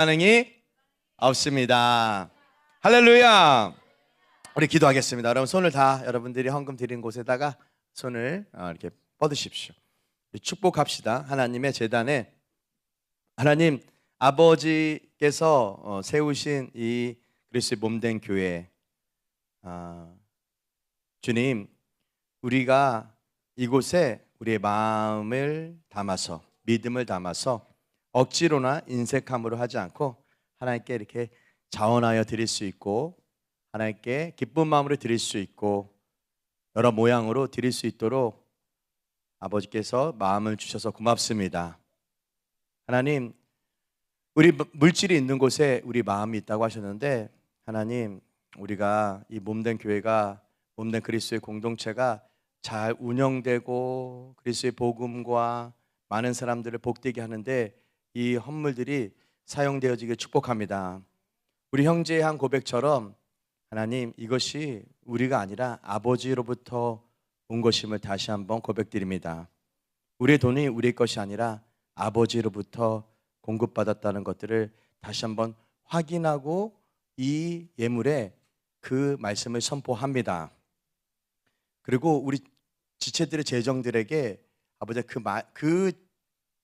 반응이 없습니다. 할렐루야. 우리 기도하겠습니다. 여러분 손을 다 여러분들이 헌금 드린 곳에다가 손을 이렇게 뻗으십시오. 축복합시다. 하나님의 제단에 하나님 아버지께서 세우신 이 그리스도의 몸된 교회, 주님, 우리가 이곳에 우리의 마음을 담아서, 믿음을 담아서 억지로나 인색함으로 하지 않고 하나님께 이렇게 자원하여 드릴 수 있고, 하나님께 기쁜 마음으로 드릴 수 있고, 여러 모양으로 드릴 수 있도록 아버지께서 마음을 주셔서 고맙습니다. 하나님, 우리 물질이 있는 곳에 우리 마음이 있다고 하셨는데, 하나님, 우리가 이 몸된 교회가, 몸된 그리스도의 공동체가 잘 운영되고 그리스도의 복음과 많은 사람들을 복되게 하는데 이 헌물들이 사용되어지길 축복합니다. 우리 형제의 한 고백처럼 하나님, 이것이 우리가 아니라 아버지로부터 온 것임을 다시 한번 고백드립니다. 우리의 돈이 우리의 것이 아니라 아버지로부터 공급받았다는 것들을 다시 한번 확인하고 이 예물에 그 말씀을 선포합니다. 그리고 우리 지체들의 재정들에게 아버지 그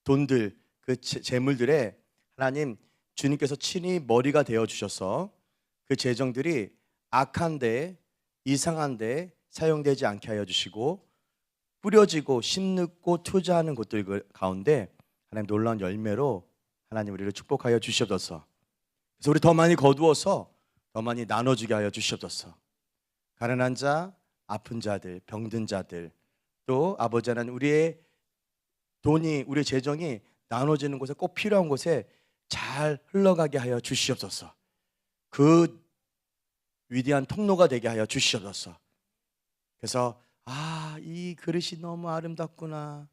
돈들, 그 재물들에 하나님 주님께서 친히 머리가 되어 주셔서 그 재정들이 악한데 이상한데 사용되지 않게 하여 주시고, 뿌려지고 심는고 투자하는 곳들 가운데 하나님 놀라운 열매로 하나님 우리를 축복하여 주시옵소서. 그래서 우리 더 많이 거두어서 더 많이 나눠주게 하여 주시옵소서. 가난한 자, 아픈 자들, 병든 자들, 또 아버지 하나님, 우리의 돈이, 우리의 재정이 나눠지는 곳에, 꼭 필요한 곳에 잘 흘러가게 하여 주시옵소서. 그 위대한 통로가 되게 하여 주시옵소서. 그래서 이 그릇이 너무 아름답구나,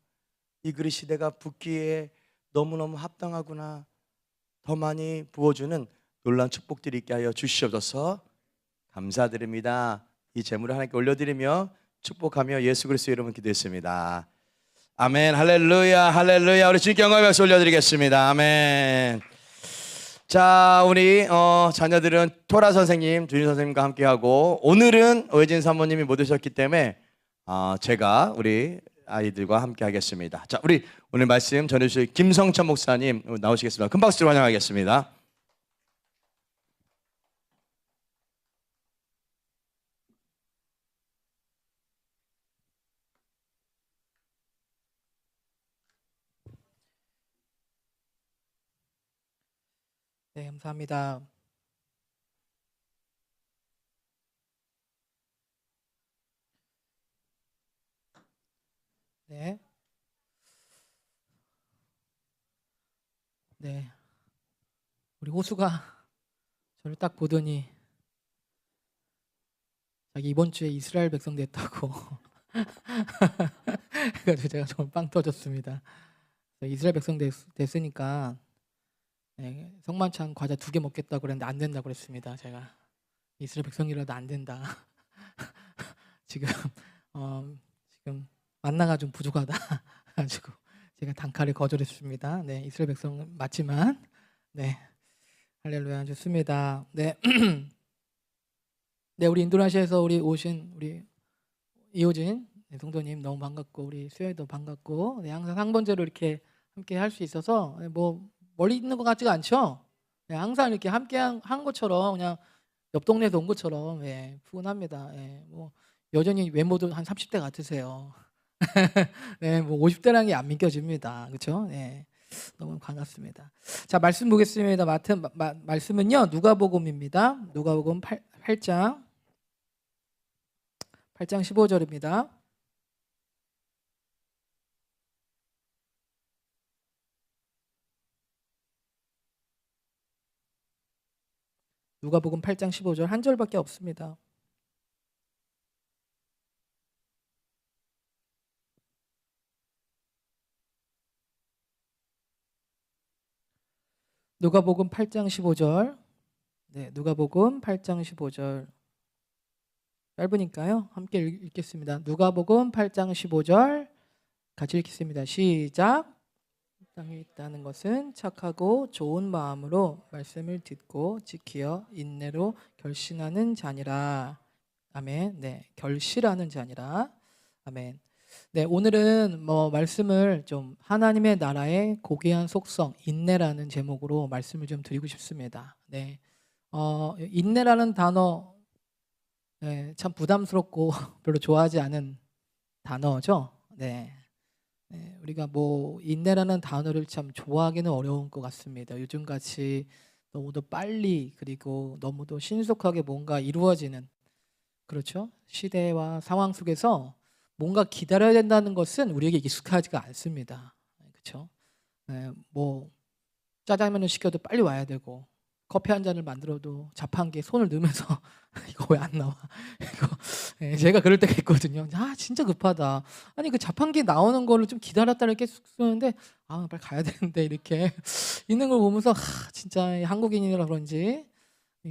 이 그릇이 내가 붓기에 너무너무 합당하구나, 더 많이 부어주는 놀라운 축복들이 있게 하여 주시옵소서. 감사드립니다. 이 재물을 하나님께 올려드리며 축복하며 예수 그리스도의 이름으로 기도했습니다. 아멘. 할렐루야, 할렐루야. 우리 주님께 영광의 박수 올려드리겠습니다. 아멘. 자, 우리 자녀들은 토라 선생님, 주인 선생님과 함께하고, 오늘은 오혜진 사모님이 못 오셨기 때문에 제가 우리 아이들과 함께 하겠습니다. 자, 우리 오늘 말씀 전해주실 김성찬 목사님 나오시겠습니다. 큰 박수로 환영하겠습니다. 네, 감사합니다. 네. 네. 우리 호수가 저를 딱 보더니 자기 이번 주에 이스라엘 백성 됐다고 그래가지고 제가 정말 빵 터졌습니다. 이스라엘 백성 됐으니까 네, 성만찬 과자 2개 먹겠다고 그랬는데 안 된다고 그랬습니다. 제가 이스라엘 백성이라도 안 된다. 지금 만나가 좀 부족하다 가지고 제가 단칼에 거절했습니다. 네, 이스라엘 백성 맞지만, 네, 할렐루야, 좋습니다. 네, 네, 우리 인도네시아에서 우리 오신 우리 이호진 성도님 너무 반갑고, 우리 수혜도 반갑고, 네, 항상 상번제로 이렇게 함께 할 수 있어서 뭐 멀리 있는 것 같지가 않죠. 네, 항상 이렇게 함께 한 것처럼, 그냥 옆 동네에서 온 것처럼, 네, 푸근합니다. 네, 뭐 여전히 외모도 한 30대 같으세요. 네, 뭐 50대라는 게 안 믿겨집니다. 그렇죠? 네, 너무 반갑습니다. 자, 말씀 보겠습니다. 말씀은요, 누가복음입니다. 누가복음 8장 15절입니다. 누가복음 8장 15절 한 절밖에 없습니다. 누가복음 8장 15절. 네, 누가복음 8장 15절. 짧으니까요, 함께 읽겠습니다. 누가복음 8장 15절 같이 읽겠습니다. 시작. 땅에 있다는 것은 착하고 좋은 마음으로 말씀을 듣고 지키어 인내로 결신하는 자니라. 아멘. 네, 결실하는 자니라. 아멘. 네, 오늘은 말씀을 좀 하나님의 나라의 고귀한 속성, 인내라는 제목으로 말씀을 좀 드리고 싶습니다. 네, 인내라는 단어, 네, 참 부담스럽고 별로 좋아하지 않은 단어죠. 네. 네, 우리가 인내라는 단어를 참 좋아하기는 어려운 것 같습니다. 요즘같이 너무도 빨리 그리고 너무도 신속하게 뭔가 이루어지는, 그렇죠? 시대와 상황 속에서 뭔가 기다려야 된다는 것은 우리에게 익숙하지가 않습니다. 그렇죠? 네, 짜장면을 시켜도 빨리 와야 되고 커피 한 잔을 만들어도 자판기에 손을 넣으면서 이거 왜 안 나와? 이거 제가 그럴 때가 있거든요. 진짜 급하다. 아니 그 자판기에 나오는 거를 좀 기다렸다 이렇게 쓰는데 빨리 가야 되는데 이렇게 있는 걸 보면서 진짜 한국인이라 그런지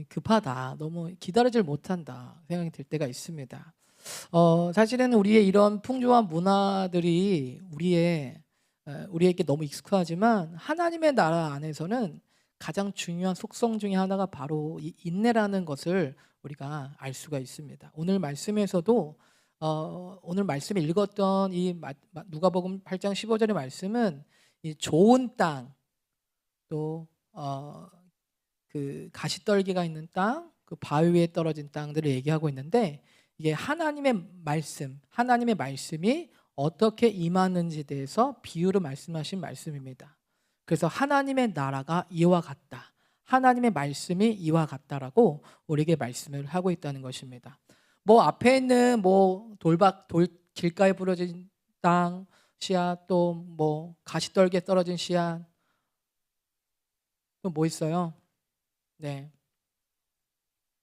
급하다. 너무 기다리질 못한다 생각이 들 때가 있습니다. 사실은 우리의 이런 풍조와 문화들이 우리에게 너무 익숙하지만 하나님의 나라 안에서는 가장 중요한 속성 중에 하나가 바로 이 인내라는 것을 우리가 알 수가 있습니다. 오늘 말씀에서도 오늘 말씀에 읽었던 이 누가복음 8장 15절의 말씀은 이 좋은 땅, 또 그 가시떨기가 있는 땅, 그 바위 위에 떨어진 땅들을 얘기하고 있는데 이게 하나님의 말씀이 어떻게 임하는지에 대해서 비유로 말씀하신 말씀입니다. 그래서 하나님의 나라가 이와 같다. 하나님의 말씀이 이와 같다라고 우리에게 말씀을 하고 있다는 것입니다. 앞에 있는 길가에 부러진 땅, 씨앗, 또 가시떨기에 떨어진 씨앗, 또 뭐 있어요?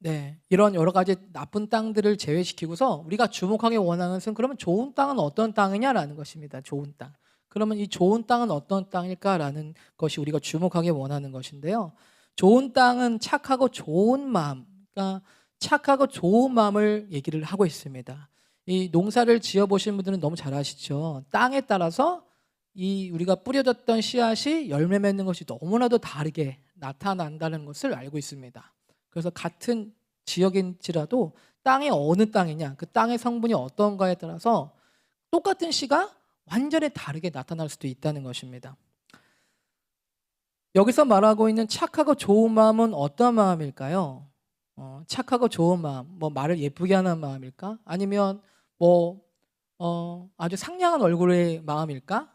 네, 이런 여러 가지 나쁜 땅들을 제외시키고서 우리가 주목하기 원하는 것은 그러면 좋은 땅은 어떤 땅이냐라는 것입니다. 좋은 땅. 그러면 이 좋은 땅은 어떤 땅일까라는 것이 우리가 주목하기 원하는 것인데요. 좋은 땅은 착하고 좋은 마음, 그러니까 착하고 좋은 마음을 얘기를 하고 있습니다. 이 농사를 지어보신 분들은 너무 잘 아시죠. 땅에 따라서 우리가 뿌려졌던 씨앗이 열매 맺는 것이 너무나도 다르게 나타난다는 것을 알고 있습니다. 그래서 같은 지역인지라도 땅이 어느 땅이냐, 그 땅의 성분이 어떤가에 따라서 똑같은 씨가 완전히 다르게 나타날 수도 있다는 것입니다. 여기서 말하고 있는 착하고 좋은 마음은 어떤 마음일까요? 착하고 좋은 마음, 말을 예쁘게 하는 마음일까? 아니면 아주 상냥한 얼굴의 마음일까?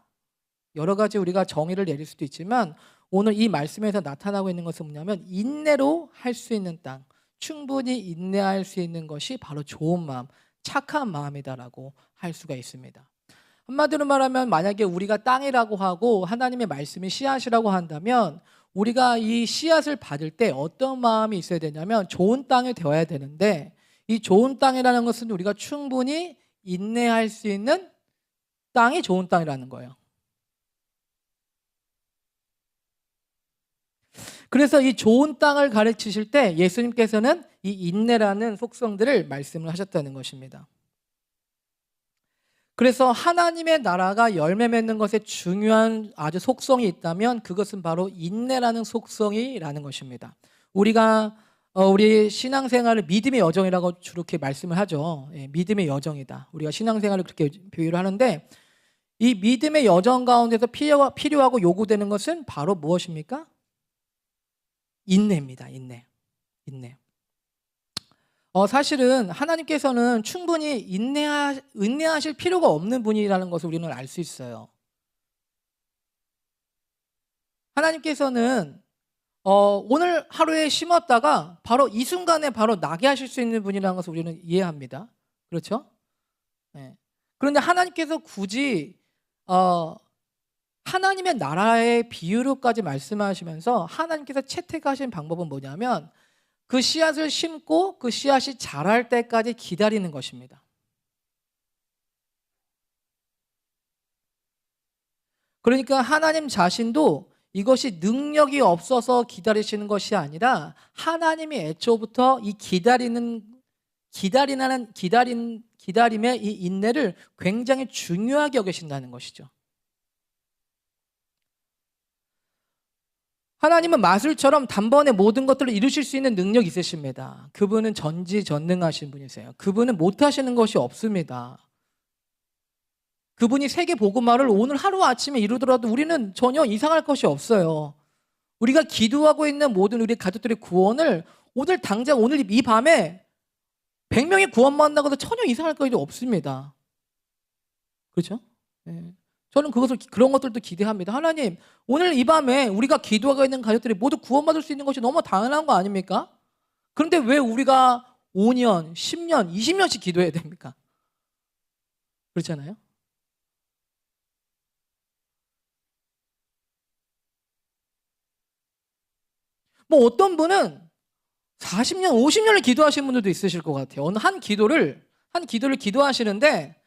여러 가지 우리가 정의를 내릴 수도 있지만 오늘 이 말씀에서 나타나고 있는 것은 뭐냐면 인내로 할 수 있는 땅, 충분히 인내할 수 있는 것이 바로 좋은 마음, 착한 마음이다라고 할 수가 있습니다. 한마디로 말하면 만약에 우리가 땅이라고 하고 하나님의 말씀이 씨앗이라고 한다면 우리가 이 씨앗을 받을 때 어떤 마음이 있어야 되냐면 좋은 땅이 되어야 되는데 이 좋은 땅이라는 것은 우리가 충분히 인내할 수 있는 땅이 좋은 땅이라는 거예요. 그래서 이 좋은 땅을 가르치실 때 예수님께서는 이 인내라는 속성들을 말씀을 하셨다는 것입니다. 그래서 하나님의 나라가 열매 맺는 것에 중요한 아주 속성이 있다면 그것은 바로 인내라는 속성이라는 것입니다. 우리가 우리 신앙생활을 믿음의 여정이라고 주로 이렇게 말씀을 하죠. 믿음의 여정이다. 우리가 신앙생활을 그렇게 비유를 하는데 이 믿음의 여정 가운데서 필요하고 요구되는 것은 바로 무엇입니까? 인내입니다. 인내. 사실은 하나님께서는 충분히 인내하실 필요가 없는 분이라는 것을 우리는 알 수 있어요. 하나님께서는 오늘 하루에 심었다가 바로 이 순간에 바로 나게 하실 수 있는 분이라는 것을 우리는 이해합니다. 그렇죠? 네. 그런데 하나님께서 굳이 하나님의 나라의 비유로까지 말씀하시면서 하나님께서 채택하신 방법은 뭐냐면 그 씨앗을 심고 그 씨앗이 자랄 때까지 기다리는 것입니다. 그러니까 하나님 자신도 이것이 능력이 없어서 기다리시는 것이 아니라 하나님이 애초부터 이 기다림의 이 인내를 굉장히 중요하게 여기신다는 것이죠. 하나님은 마술처럼 단번에 모든 것들을 이루실 수 있는 능력이 있으십니다. 그분은 전지전능하신 분이세요. 그분은 못하시는 것이 없습니다. 그분이 세계복음화를 오늘 하루아침에 이루더라도 우리는 전혀 이상할 것이 없어요. 우리가 기도하고 있는 모든 우리 가족들의 구원을 오늘 당장 오늘 이 밤에 100명이 구원받는다고 해서 전혀 이상할 것이 없습니다. 그렇죠? 네. 저는 그런 것들도 기대합니다. 하나님, 오늘 이 밤에 우리가 기도하고 있는 가족들이 모두 구원받을 수 있는 것이 너무 당연한 거 아닙니까? 그런데 왜 우리가 5년, 10년, 20년씩 기도해야 됩니까? 그렇잖아요? 뭐 어떤 분은 40년, 50년을 기도하시는 분들도 있으실 것 같아요. 어느 한 기도를 기도하시는데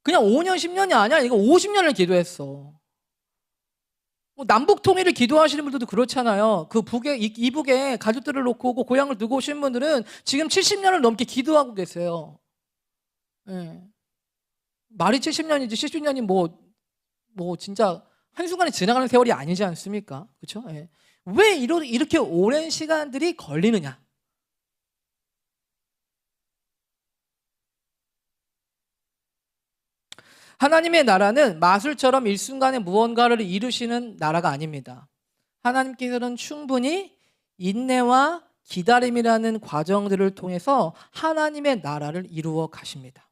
그냥 5년, 10년이 아니야. 이거 50년을 기도했어. 뭐 남북 통일을 기도하시는 분들도 그렇잖아요. 그 이북에 가족들을 놓고 오고 고향을 두고 오신 분들은 지금 70년을 넘게 기도하고 계세요. 예. 말이 70년이지 70년이 뭐 진짜 한순간에 지나가는 세월이 아니지 않습니까? 그렇죠? 예. 왜 이렇게 오랜 시간들이 걸리느냐? 하나님의 나라는 마술처럼 일순간에 무언가를 이루시는 나라가 아닙니다. 하나님께서는 충분히 인내와 기다림이라는 과정들을 통해서 하나님의 나라를 이루어 가십니다.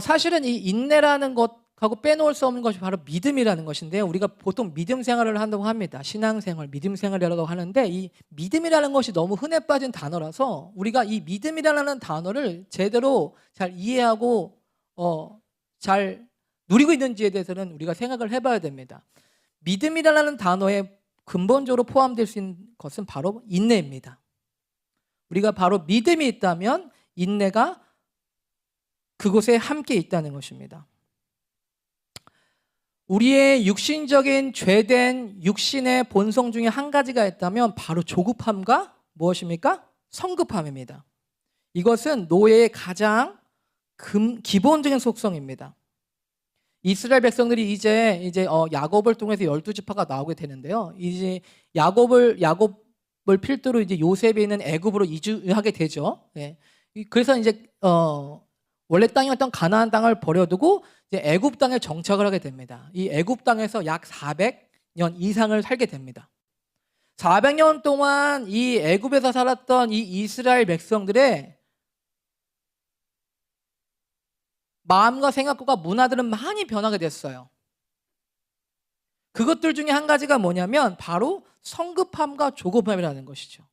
사실은 이 인내라는 것하고 빼놓을 수 없는 것이 바로 믿음이라는 것인데요. 우리가 보통 믿음 생활을 한다고 합니다. 신앙생활, 믿음 생활이라고 하는데 이 믿음이라는 것이 너무 흔해 빠진 단어라서 우리가 이 믿음이라는 단어를 제대로 잘 이해하고 잘 누리고 있는지에 대해서는 우리가 생각을 해봐야 됩니다. 믿음이라는 단어에 근본적으로 포함될 수 있는 것은 바로 인내입니다. 우리가 바로 믿음이 있다면 인내가 그곳에 함께 있다는 것입니다. 우리의 육신적인 죄된 육신의 본성 중에 한 가지가 있다면 바로 조급함과 무엇입니까? 성급함입니다. 이것은 노예의 가장 기본적인 속성입니다. 이스라엘 백성들이 이제 야곱을 통해서 12지파가 나오게 되는데요. 이제 야곱을 필두로 이제 요셉이 있는 애굽으로 이주하게 되죠. 네. 그래서 이제 원래 땅이었던 가나안 땅을 버려두고 이제 애굽 땅에 정착을 하게 됩니다. 이 애굽 땅에서 약 400년 이상을 살게 됩니다. 400년 동안 이 애굽에서 살았던 이 이스라엘 백성들의 마음과 생각과 문화들은 많이 변하게 됐어요. 그것들 중에 한 가지가 뭐냐면 바로 성급함과 조급함이라는 것이죠.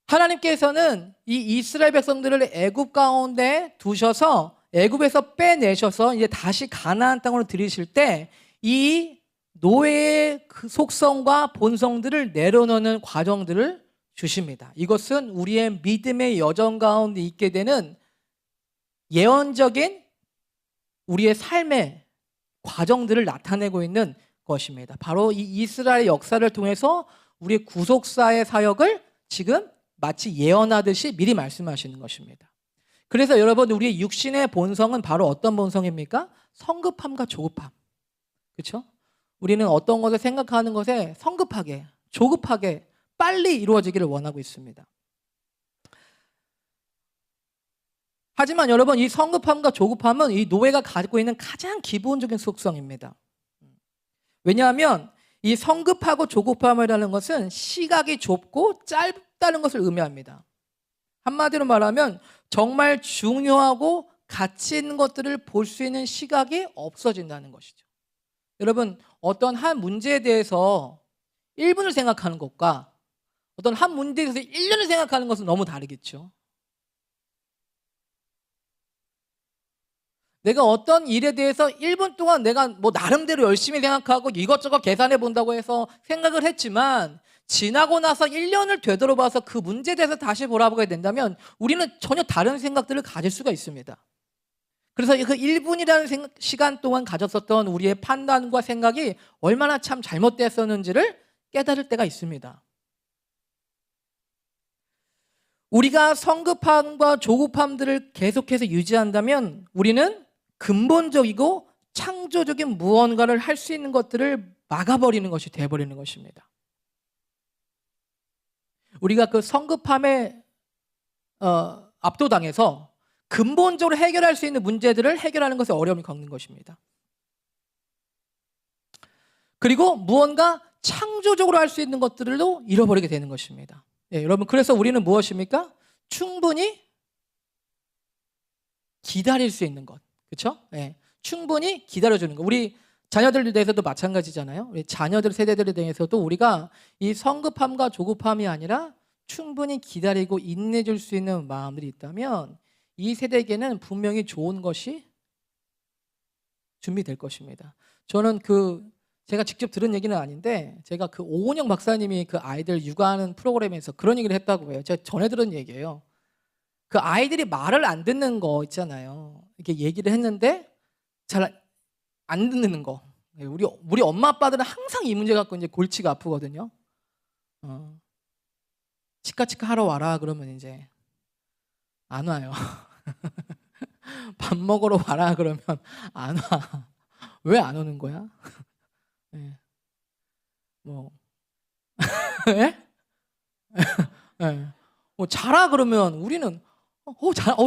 하나님께서는 이 이스라엘 백성들을 애굽 가운데 두셔서 애굽에서 빼내셔서 이제 다시 가나안 땅으로 들이실 때 이 노예의 그 속성과 본성들을 내려놓는 과정들을 주십니다. 이것은 우리의 믿음의 여정 가운데 있게 되는 예언적인 우리의 삶의 과정들을 나타내고 있는 것입니다. 바로 이 이스라엘 역사를 통해서 우리의 구속사의 사역을 지금 마치 예언하듯이 미리 말씀하시는 것입니다. 그래서 여러분, 우리의 육신의 본성은 바로 어떤 본성입니까? 성급함과 조급함. 그렇죠? 우리는 어떤 것을 생각하는 것에 성급하게, 조급하게 빨리 이루어지기를 원하고 있습니다. 하지만 여러분, 이 성급함과 조급함은 이 노예가 가지고 있는 가장 기본적인 속성입니다. 왜냐하면 이 성급하고 조급함이라는 것은 시각이 좁고 짧다는 것을 의미합니다. 한마디로 말하면 정말 중요하고 가치 있는 것들을 볼 수 있는 시각이 없어진다는 것이죠. 여러분, 어떤 한 문제에 대해서 1분을 생각하는 것과 어떤 한 문제에 대해서 1년을 생각하는 것은 너무 다르겠죠. 내가 어떤 일에 대해서 1분 동안 내가 나름대로 열심히 생각하고 이것저것 계산해 본다고 해서 생각을 했지만 지나고 나서 1년을 되돌아봐서 그 문제에 대해서 다시 돌아보게 된다면 우리는 전혀 다른 생각들을 가질 수가 있습니다. 그래서 그 1분이라는 시간 동안 가졌었던 우리의 판단과 생각이 얼마나 참 잘못됐었는지를 깨달을 때가 있습니다. 우리가 성급함과 조급함들을 계속해서 유지한다면 우리는 근본적이고 창조적인 무언가를 할 수 있는 것들을 막아버리는 것이 돼버리는 것입니다. 우리가 그 성급함에 압도당해서 근본적으로 해결할 수 있는 문제들을 해결하는 것에 어려움을 겪는 것입니다. 그리고 무언가 창조적으로 할 수 있는 것들도 잃어버리게 되는 것입니다. 예, 여러분, 그래서 우리는 무엇입니까? 충분히 기다릴 수 있는 것, 그렇죠? 예, 충분히 기다려주는 것. 우리 자녀들에 대해서도 마찬가지잖아요. 우리 자녀들 세대들에 대해서도 우리가 이 성급함과 조급함이 아니라 충분히 기다리고 인내줄 수 있는 마음들이 있다면 이 세대에게는 분명히 좋은 것이 준비될 것입니다. 저는 제가 직접 들은 얘기는 아닌데 제가 그 오은영 박사님이 그 아이들 육아하는 프로그램에서 그런 얘기를 했다고 해요. 제가 전에 들은 얘기예요. 그 아이들이 말을 안 듣는 거 있잖아요. 이렇게 얘기를 했는데 잘 안 듣는 거. 우리 엄마 아빠들은 항상 이 문제 갖고 이제 골치가 아프거든요. 치카치카 하러 와라 그러면 이제 안 와요. 밥 먹으러 와라 그러면 안 와. 왜 안 오는 거야? 네. 뭐, 예? 예. 뭐 자라 그러면 우리는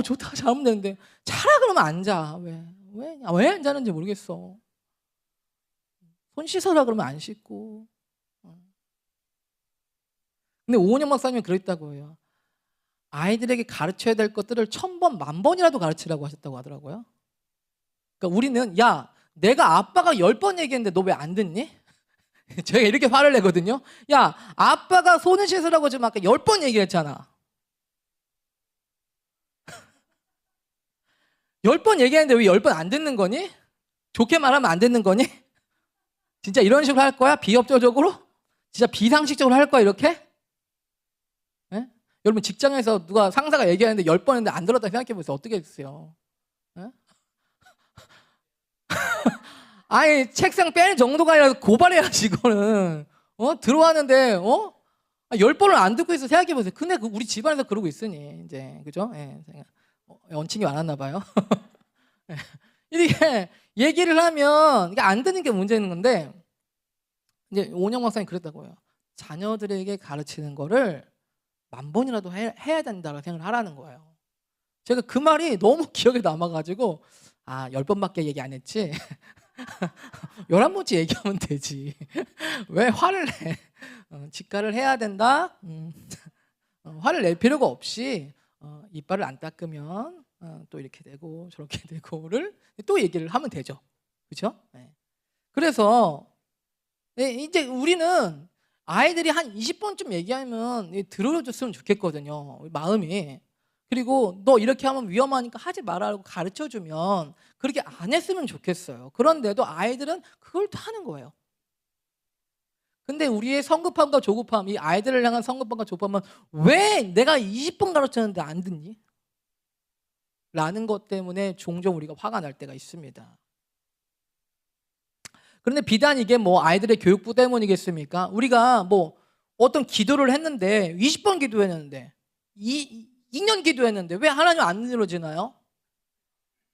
좋다 자면 되는데 자라 그러면 안 자. 왜 안 자는지 모르겠어. 손 씻어라 그러면 안 씻고. 근데 오은영 박사님은 그랬다고 해요. 아이들에게 가르쳐야 될 것들을 1000번, 10,000번이라도 가르치라고 하셨다고 하더라고요. 그러니까 우리는 야, 내가 아빠가 10번 얘기했는데 너 왜 안 듣니? 제가 이렇게 화를 내거든요. 야, 아빠가 손을 씻으라고 지금 아까 10번 얘기했잖아. 10번 얘기했는데 왜 10번 안 듣는 거니? 좋게 말하면 안 듣는 거니? 진짜 이런 식으로 할 거야? 비협조적으로? 진짜 비상식적으로 할 거야 이렇게? 예? 여러분 직장에서 누가 상사가 얘기하는데 10번 했는데 안 들었다 생각해 보세요. 어떻게 했어요? 예? 아니 책상 빼는 정도가 아니라 고발해야지 이거는. 들어왔는데 10번을 안 듣고 있어 생각해 보세요. 근데 우리 집안에서 그러고 있으니 이제 그죠? 예, 원칙이 많았나 봐요. 이렇게 얘기를 하면 이게 안 듣는 게 문제인 건데 이제 오은영 박사님 그랬다고요. 자녀들에게 가르치는 거를 10,000번이라도 해야 된다고 생각을 하라는 거예요. 제가 그 말이 너무 기억에 남아가지고 10번밖에 얘기 안 했지 11번째 얘기하면 되지 왜 화를 내. 직가를 해야 된다. 화를 낼 필요가 없이 이빨을 안 닦으면 또 이렇게 되고 저렇게 되고를 또 얘기를 하면 되죠. 그렇죠? 네. 그래서 이제 우리는 아이들이 한 20번쯤 얘기하면 들어줬으면 좋겠거든요. 마음이. 그리고 너 이렇게 하면 위험하니까 하지 말라고 가르쳐주면 그렇게 안 했으면 좋겠어요. 그런데도 아이들은 그걸 또 하는 거예요. 근데 우리의 성급함과 조급함, 이 아이들을 향한 성급함과 조급함은 왜 내가 20번 가르쳤는데 안 듣니? 라는 것 때문에 종종 우리가 화가 날 때가 있습니다. 그런데 비단 이게 뭐 아이들의 교육부 때문이겠습니까? 우리가 뭐 어떤 기도를 했는데 20번 기도했는데 2년 기도했는데 왜 하나님 안 들어지나요?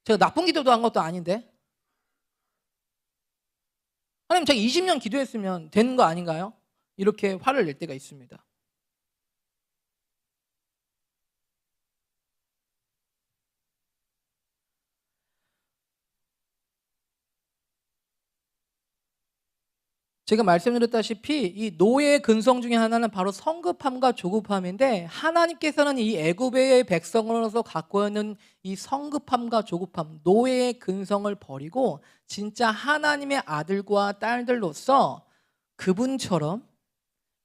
제가 나쁜 기도도 한 것도 아닌데 하나님 제가 20년 기도했으면 되는 거 아닌가요? 이렇게 화를 낼 때가 있습니다. 제가 말씀드렸다시피 이 노예의 근성 중에 하나는 바로 성급함과 조급함인데 하나님께서는 이 애굽의 백성으로서 갖고 있는 이 성급함과 조급함, 노예의 근성을 버리고 진짜 하나님의 아들과 딸들로서 그분처럼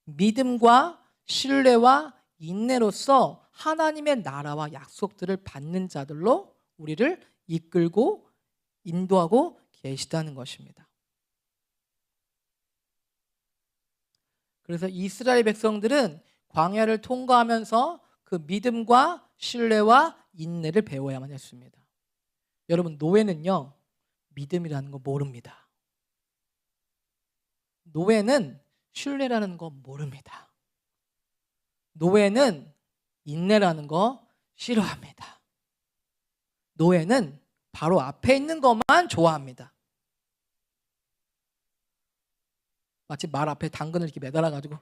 믿음과 신뢰와 인내로서 하나님의 나라와 약속들을 받는 자들로 우리를 이끌고 인도하고 계시다는 것입니다. 그래서 이스라엘 백성들은 광야를 통과하면서 그 믿음과 신뢰와 인내를 배워야만 했습니다. 여러분 노예는요 믿음이라는 거 모릅니다. 노예는 신뢰라는 거 모릅니다. 노예는 인내라는 거 싫어합니다. 노예는 바로 앞에 있는 것만 좋아합니다. 마치 말 앞에 당근을 이렇게 매달아가지고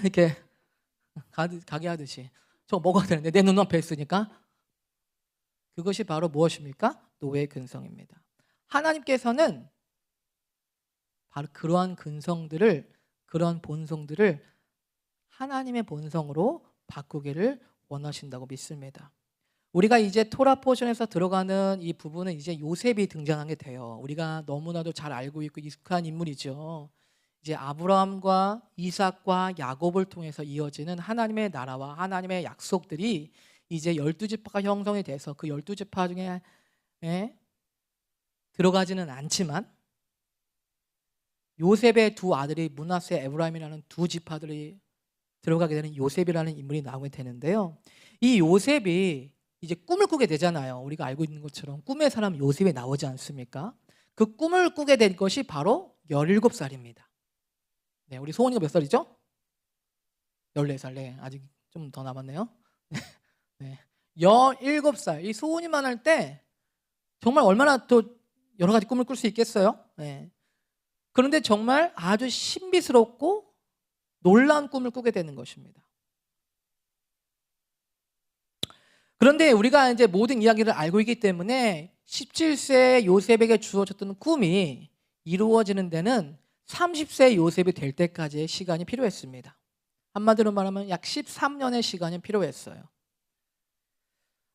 이렇게 가게 하듯이 저거 먹어야 되는데 내 눈앞에 있으니까. 그것이 바로 무엇입니까? 노예의 근성입니다. 하나님께서는 바로 그러한 근성들을, 그런 본성들을 하나님의 본성으로 바꾸기를 원하신다고 믿습니다. 우리가 이제 토라 포션에서 들어가는 이 부분은 이제 요셉이 등장하게 돼요. 우리가 너무나도 잘 알고 있고 익숙한 인물이죠. 이제 아브라함과 이삭과 야곱을 통해서 이어지는 하나님의 나라와 하나님의 약속들이 이제 12지파가 형성이 돼서 그 12지파 중에 들어가지는 않지만 요셉의 두 아들이 므낫세, 에브라임이라는 두 지파들이 들어가게 되는 요셉이라는 인물이 나오게 되는데요. 이 요셉이 이제 꿈을 꾸게 되잖아요. 우리가 알고 있는 것처럼 꿈의 사람 요셉이 나오지 않습니까? 그 꿈을 꾸게 된 것이 바로 17살입니다. 네, 우리 소원이가 몇 살이죠? 14살. 네, 아직 좀 더 남았네요. 네, 17살. 이 소원이만 할 때 정말 얼마나 또 여러 가지 꿈을 꿀 수 있겠어요? 네. 그런데 정말 아주 신비스럽고 놀라운 꿈을 꾸게 되는 것입니다. 그런데 우리가 이제 모든 이야기를 알고 있기 때문에 17세 요셉에게 주어졌던 꿈이 이루어지는 데는 30세 요셉이 될 때까지의 시간이 필요했습니다. 한마디로 말하면 약 13년의 시간이 필요했어요.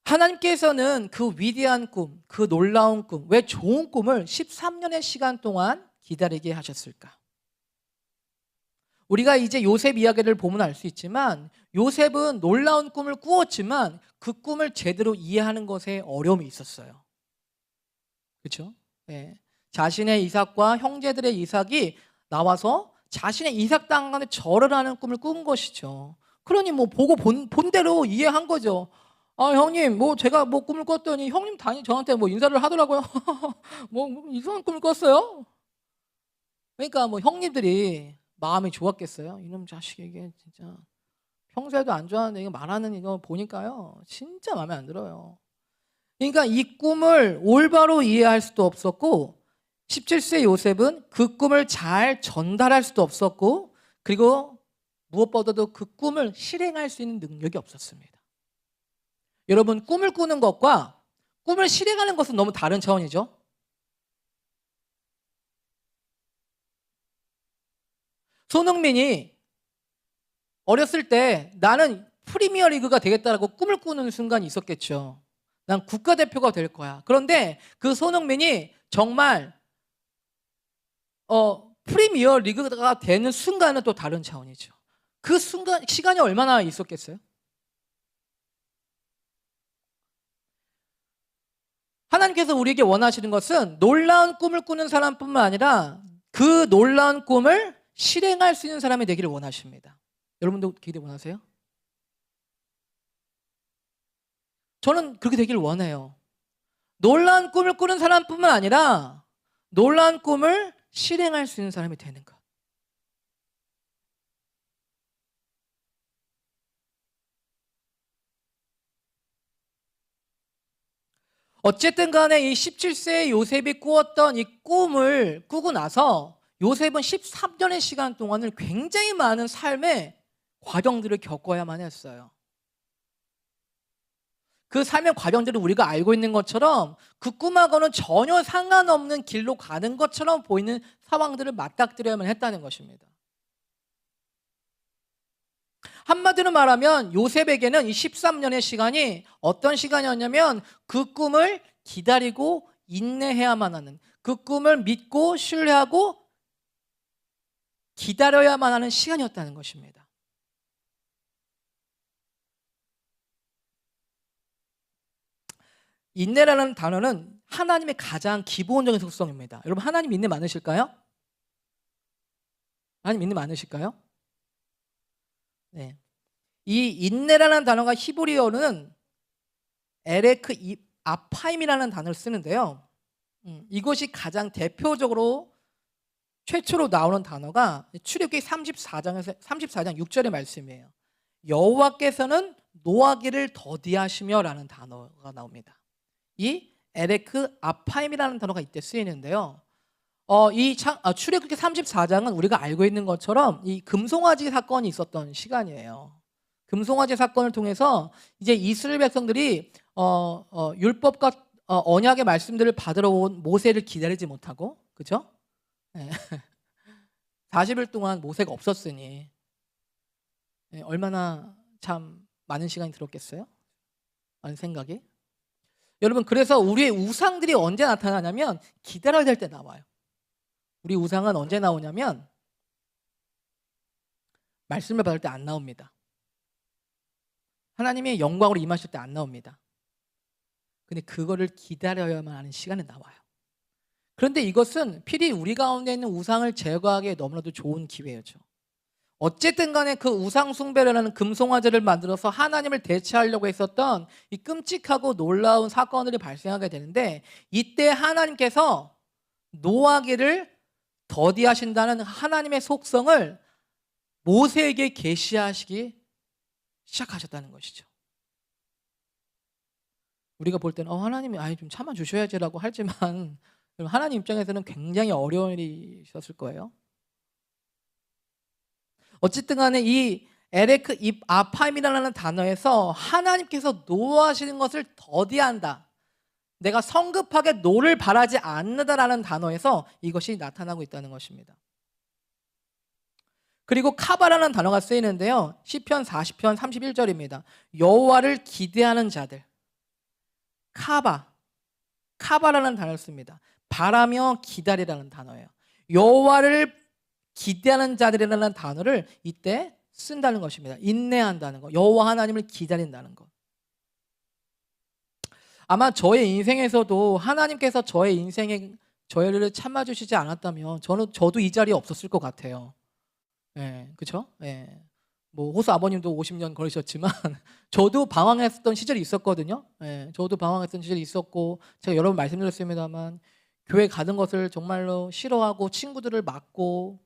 하나님께서는 그 위대한 꿈, 그 놀라운 꿈, 왜 좋은 꿈을 13년의 시간 동안 기다리게 하셨을까? 우리가 이제 요셉 이야기를 보면 알 수 있지만 요셉은 놀라운 꿈을 꾸었지만 그 꿈을 제대로 이해하는 것에 어려움이 있었어요. 그렇죠? 네. 자신의 이삭과 형제들의 이삭이 나와서 자신의 이삭 땅간에 절을 하는 꿈을 꾼 것이죠. 그러니 뭐 보고 본 대로 이해한 거죠. 아, 형님, 뭐 제가 뭐 꿈을 꿨더니 형님 당연히 저한테 뭐 인사를 하더라고요. 뭐 이상한 꿈을 꿨어요. 그러니까 뭐 형님들이 마음이 좋았겠어요. 이놈 자식에게 진짜 평소에도 안 좋아하는데 이거 말하는 이거 보니까요 진짜 마음에 안 들어요. 그러니까 이 꿈을 올바로 이해할 수도 없었고 17세 요셉은 그 꿈을 잘 전달할 수도 없었고 그리고 무엇보다도 그 꿈을 실행할 수 있는 능력이 없었습니다. 여러분, 꿈을 꾸는 것과 꿈을 실행하는 것은 너무 다른 차원이죠. 손흥민이 어렸을 때 나는 프리미어 리그가 되겠다라고 꿈을 꾸는 순간이 있었겠죠. 난 국가대표가 될 거야. 그런데 그 손흥민이 정말 프리미어 리그가 되는 순간은 또 다른 차원이죠. 그 순간 시간이 얼마나 있었겠어요? 하나님께서 우리에게 원하시는 것은 놀라운 꿈을 꾸는 사람뿐만 아니라 그 놀라운 꿈을 실행할 수 있는 사람이 되기를 원하십니다. 여러분도 기대 원하세요? 저는 그렇게 되기를 원해요. 놀라운 꿈을 꾸는 사람뿐만 아니라 놀라운 꿈을 실행할 수 있는 사람이 되는 것. 어쨌든 간에 이 17세의 요셉이 꾸었던 이 꿈을 꾸고 나서 요셉은 13년의 시간 동안을 굉장히 많은 삶의 과정들을 겪어야만 했어요. 그 삶의 과정들을 우리가 알고 있는 것처럼 그 꿈하고는 전혀 상관없는 길로 가는 것처럼 보이는 상황들을 맞닥뜨려야만 했다는 것입니다. 한마디로 말하면 요셉에게는 이 13년의 시간이 어떤 시간이었냐면 그 꿈을 기다리고 인내해야만 하는, 그 꿈을 믿고 신뢰하고 기다려야만 하는 시간이었다는 것입니다. 인내라는 단어는 하나님의 가장 기본적인 속성입니다. 여러분, 하나님 인내 많으실까요? 하나님 인내 많으실까요? 네. 이 인내라는 단어가 히브리어는 에레크 아파임이라는 단어를 쓰는데요. 이것이 가장 대표적으로 최초로 나오는 단어가 출애굽기 34장 6절의 말씀이에요. 여호와께서는 노하기를 더디하시며라는 단어가 나옵니다. 이 에레크 아파임이라는 단어가 이때 쓰이는데요. 출애굽기 34장은 우리가 알고 있는 것처럼 이 금송아지 사건이 있었던 시간이에요. 금송아지 사건을 통해서 이제 이스라엘 백성들이 율법과 언약의 말씀들을 받으러 온 모세를 기다리지 못하고, 그죠? 네. 40일 동안 모세가 없었으니 얼마나 참 많은 시간이 들었겠어요? 라는 생각이. 여러분, 그래서 우리의 우상들이 언제 나타나냐면 기다려야 될 때 나와요. 우리 우상은 언제 나오냐면 말씀을 받을 때 안 나옵니다. 하나님의 영광으로 임하실 때 안 나옵니다. 근데 그거를 기다려야만 하는 시간에 나와요. 그런데 이것은 필히 우리 가운데 있는 우상을 제거하기에 너무나도 좋은 기회죠. 어쨌든 간에 그 우상 숭배라는 금송아지를 만들어서 하나님을 대체하려고 했었던 이 끔찍하고 놀라운 사건들이 발생하게 되는데, 이때 하나님께서 노하기를 더디하신다는 하나님의 속성을 모세에게 계시하시기 시작하셨다는 것이죠. 우리가 볼 때는 하나님이 좀 참아주셔야지라고 하지만 하나님 입장에서는 굉장히 어려운 일이셨을 거예요. 어쨌든 간에 이 에레크 아파임이라는 단어에서 하나님께서 노하시는 것을 더디한다, 내가 성급하게 노를 바라지 않는다라는 단어에서 이것이 나타나고 있다는 것입니다. 그리고 카바라는 단어가 쓰이는데요, 시편 40편 31절입니다. 여호와를 기대하는 자들. 카바라는 단어를 씁니다. 바라며 기다리라는 단어예요. 여호와를 기대하는 자들이라는 단어를 이때 쓴다는 것입니다. 인내한다는 것, 여호와 하나님을 기다린다는 것. 아마 저의 인생에서도 하나님께서 저의 인생에 저를 참아주시지 않았다면 저도 이 자리에 없었을 것 같아요. 그렇죠? 뭐 호수 아버님도 50년 걸으셨지만 저도 방황했던 시절이 있었거든요. 저도 방황했던 시절이 있었고, 제가 여러 번 말씀드렸습니다만 교회 가는 것을 정말로 싫어하고 친구들을 막고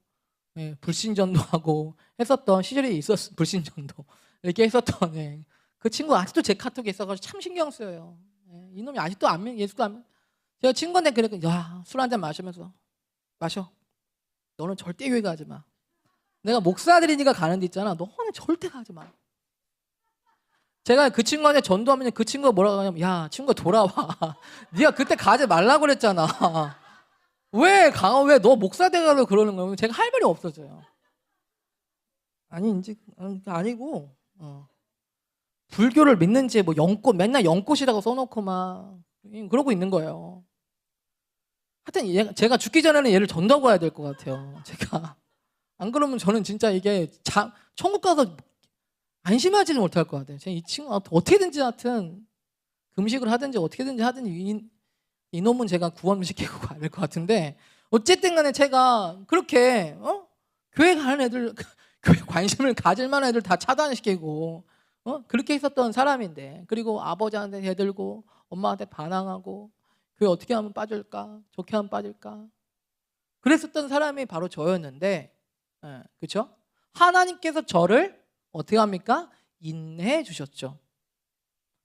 불신전도 하고 했었던 시절이 있었어요. 불신전도 이렇게 했었던 그 친구 아직도 제 카톡에 있어가지고 참 신경 쓰여요. 이놈이 아직도 예수도 안 믿. 제가 친구한테 그랬거든요. 술 한잔 마시면서 마셔. 너는 절대 교회 가지 마. 내가 목사들이니까 가는 데 있잖아. 너는 절대 가지 마. 제가 그 친구한테 전도하면 그 친구가 뭐라고 하냐면, 야, 친구가 돌아와. 네가 그때 가지 말라고 그랬잖아. 왜 너 목사 돼가지고 그러는 거예요? 제가 할 말이 없어져요. 아니고 불교를 믿는지 뭐 연꽃, 맨날 연꽃이라고 써놓고 막 그러고 있는 거예요. 하여튼 제가 죽기 전에는 얘를 전도하고 와야 될 것 같아요. 제가 안 그러면 저는 진짜 이게 천국 가서 안심하지는 못할 것 같아요. 제가 이 친구가 어떻게든지 하여튼 금식을 하든지 어떻게든지 하든지 이놈은 제가 구원시키고 가야 될 것 같은데, 어쨌든 간에 제가 그렇게 교회 가는 애들, 교회 관심을 가질 만한 애들 다 차단시키고 그렇게 했었던 사람인데, 그리고 아버지한테 대들고 엄마한테 반항하고 교회 어떻게 하면 빠질까, 좋게 하면 빠질까, 그랬었던 사람이 바로 저였는데, 그렇죠? 하나님께서 저를 어떻게 합니까? 인내해 주셨죠.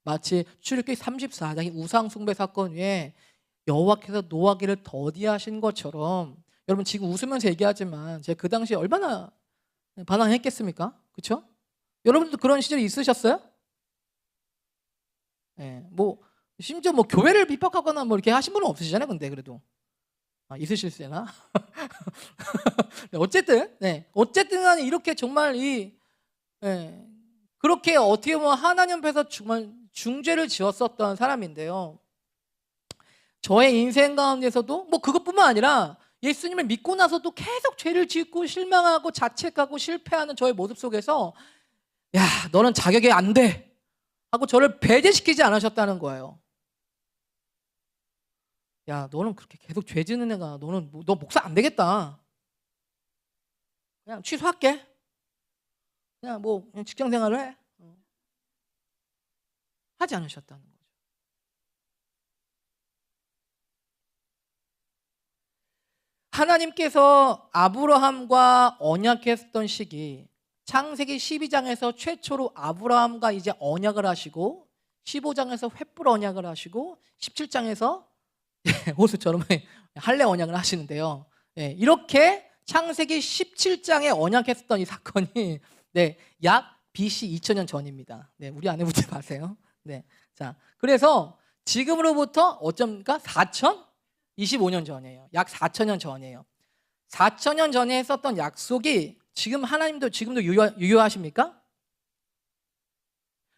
마치 출애굽기 34장의 우상 숭배 사건 위에 여호와께서 노하기를 더디하신 것처럼, 여러분 지금 웃으면서 얘기하지만 제가 그 당시에 얼마나 반항했겠습니까? 그렇죠? 여러분들도 그런 시절이 있으셨어요? 뭐 심지어 뭐 교회를 비판하거나 뭐 이렇게 하신 분은 없으시잖아요. 근데 그래도 있으실세나? 어쨌든 간에 이렇게 정말 그렇게 어떻게 보면 하나님 앞에서 정말 중죄를 지었었던 사람인데요. 저의 인생 가운데서도 뭐 그것뿐만 아니라 예수님을 믿고 나서도 계속 죄를 짓고 실망하고 자책하고 실패하는 저의 모습 속에서, 야, 너는 자격이 안 돼 하고 저를 배제시키지 않으셨다는 거예요. 야, 너는 그렇게 계속 죄 짓는 애가 너 목사 안 되겠다. 그냥 취소할게. 그냥 직장 생활을 해. 하지 않으셨다는 거죠. 하나님께서 아브라함과 언약했던 시기, 창세기 12장에서 최초로 아브라함과 이제 언약을 하시고 15장에서 횃불 언약을 하시고 17장에서 호수처럼 할례 언약을 하시는데요. 이렇게 창세기 17장에 언약했었던 이 사건이 약 BC 2000년 전입니다. 우리 안에 묻지 마세요. 자, 그래서 지금으로부터 어쩝니까? 4025년 전이에요. 약 4000년 전이에요. 4000년 전에 했었던 약속이 지금 하나님도 지금도 유효하십니까?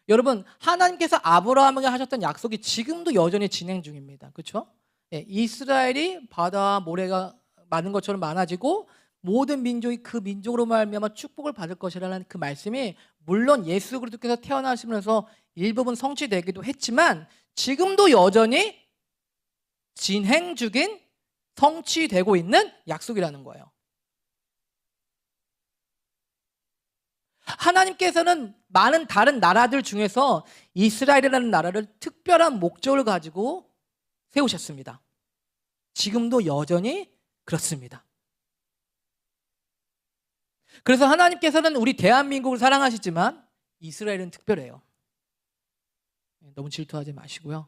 여러분, 하나님께서 아브라함에게 하셨던 약속이 지금도 여전히 진행 중입니다. 그렇죠? 이스라엘이 바다와 모래가 많은 것처럼 많아지고 모든 민족이 그 민족으로 말미암아 축복을 받을 것이라는 그 말씀이 물론 예수 그리스도께서 태어나시면서 일부분 성취되기도 했지만 지금도 여전히 진행 중인 성취되고 있는 약속이라는 거예요. 하나님께서는 많은 다른 나라들 중에서 이스라엘이라는 나라를 특별한 목적을 가지고 세우셨습니다. 지금도 여전히 그렇습니다. 그래서 하나님께서는 우리 대한민국을 사랑하시지만 이스라엘은 특별해요. 너무 질투하지 마시고요.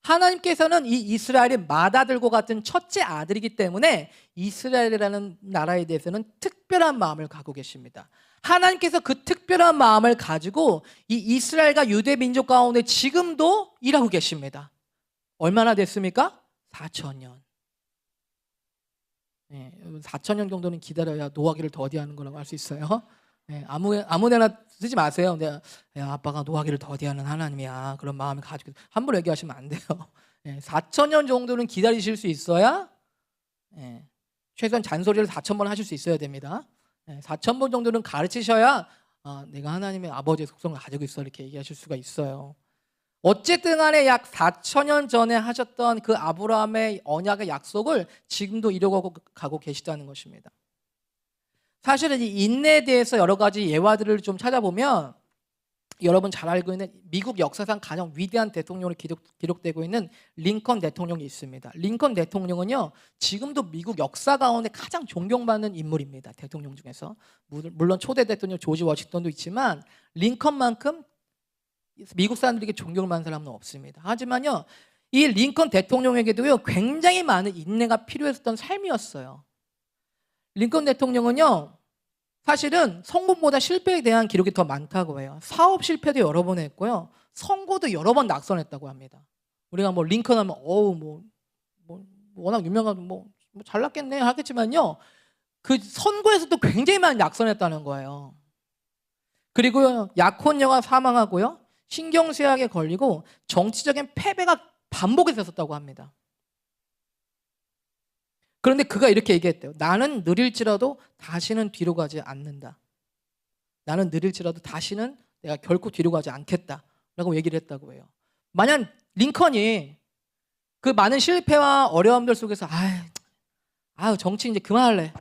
하나님께서는 이 이스라엘이 맏아들과 같은 첫째 아들이기 때문에 이스라엘이라는 나라에 대해서는 특별한 마음을 갖고 계십니다. 하나님께서 그 특별한 마음을 가지고 이 이스라엘과 유대 민족 가운데 지금도 일하고 계십니다. 얼마나 됐습니까? 4000년. 4000년 정도는 기다려야 노하기를 더디하는 거라고 할 수 있어요. 아무데나 쓰지 마세요. 아빠가 노하기를 더디하는 하나님이야. 그런 마음을 가지고 함부로 얘기하시면 안 돼요. 4000년 정도는 기다리실 수 있어야 최소한 잔소리를 4000번 하실 수 있어야 됩니다. 4000번 정도는 가르치셔야 내가 하나님의 아버지의 속성을 가지고 있어 이렇게 얘기하실 수가 있어요. 어쨌든 간에 약 4000년 전에 하셨던 그 아브라함의 언약의 약속을 지금도 이루어가고 계시다는 것입니다. 사실은 이 인내에 대해서 여러 가지 예화들을 좀 찾아보면 여러분 잘 알고 있는 미국 역사상 가장 위대한 대통령으로 기록되고 있는 링컨 대통령이 있습니다. 링컨 대통령은요 지금도 미국 역사 가운데 가장 존경받는 인물입니다. 대통령 중에서 물론 초대 대통령 조지 워싱턴도 있지만 링컨만큼 미국 사람들에게 존경을 받는 사람은 없습니다. 하지만요 이 링컨 대통령에게도요 굉장히 많은 인내가 필요했던 삶이었어요. 링컨 대통령은요 사실은 성공보다 실패에 대한 기록이 더 많다고 해요. 사업 실패도 여러 번 했고요. 선거도 여러 번 낙선했다고 합니다. 우리가 뭐 링컨 하면 워낙 유명한 잘났겠네 하겠지만요. 그 선거에서도 굉장히 많이 낙선했다는 거예요. 그리고 약혼녀가 사망하고요. 신경쇠약에 걸리고 정치적인 패배가 반복해서 있었다고 합니다. 그런데 그가 이렇게 얘기했대요. 나는 느릴지라도 다시는 뒤로 가지 않는다. 나는 느릴지라도 다시는 내가 결코 뒤로 가지 않겠다라고 얘기를 했다고 해요. 만약 링컨이 그 많은 실패와 어려움들 속에서 정치 이제 그만할래.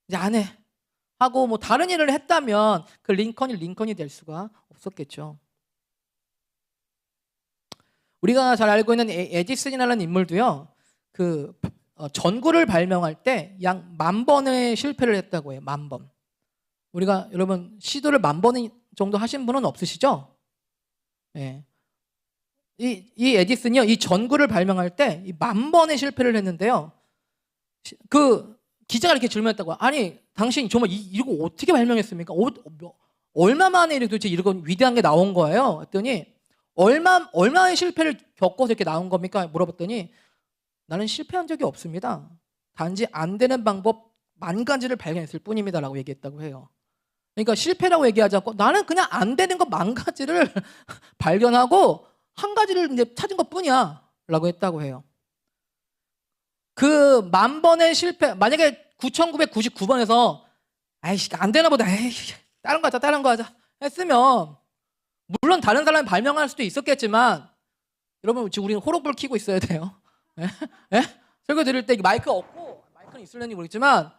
이제 안 해. 하고 다른 일을 했다면 그 링컨이 될 수가 없었겠죠. 우리가 잘 알고 있는 에디슨이라는 인물도요. 전구를 발명할 때 약 10,000번의 실패를 했다고 해요. 10,000번. 우리가 여러분 시도를 10,000번 정도 하신 분은 없으시죠? 이 에디슨이요. 이 전구를 발명할 때 10,000번의 실패를 했는데요. 그 기자가 이렇게 질문했다고. 아니 당신 정말 이거 어떻게 발명했습니까? 얼마 만에 도대체 이런 위대한 게 나온 거예요? 했더니 얼마의 실패를 겪어서 이렇게 나온 겁니까? 물어봤더니 나는 실패한 적이 없습니다. 단지 안 되는 방법 10,000가지를 발견했을 뿐입니다 라고 얘기했다고 해요. 그러니까 실패라고 얘기하지 않고 나는 그냥 안 되는 거 10,000가지를 발견하고 한 가지를 이제 찾은 것 뿐이야 라고 했다고 해요. 그 10,000번의 실패, 만약에 9,999번에서 아이씨 안 되나 보다, 다른 거 하자 했으면 물론 다른 사람이 발명할 수도 있었겠지만 여러분 지금 우리는 호로불 켜고 있어야 돼요. 설교 드릴 때 마이크 없고, 마이크는 있을는지 모르겠지만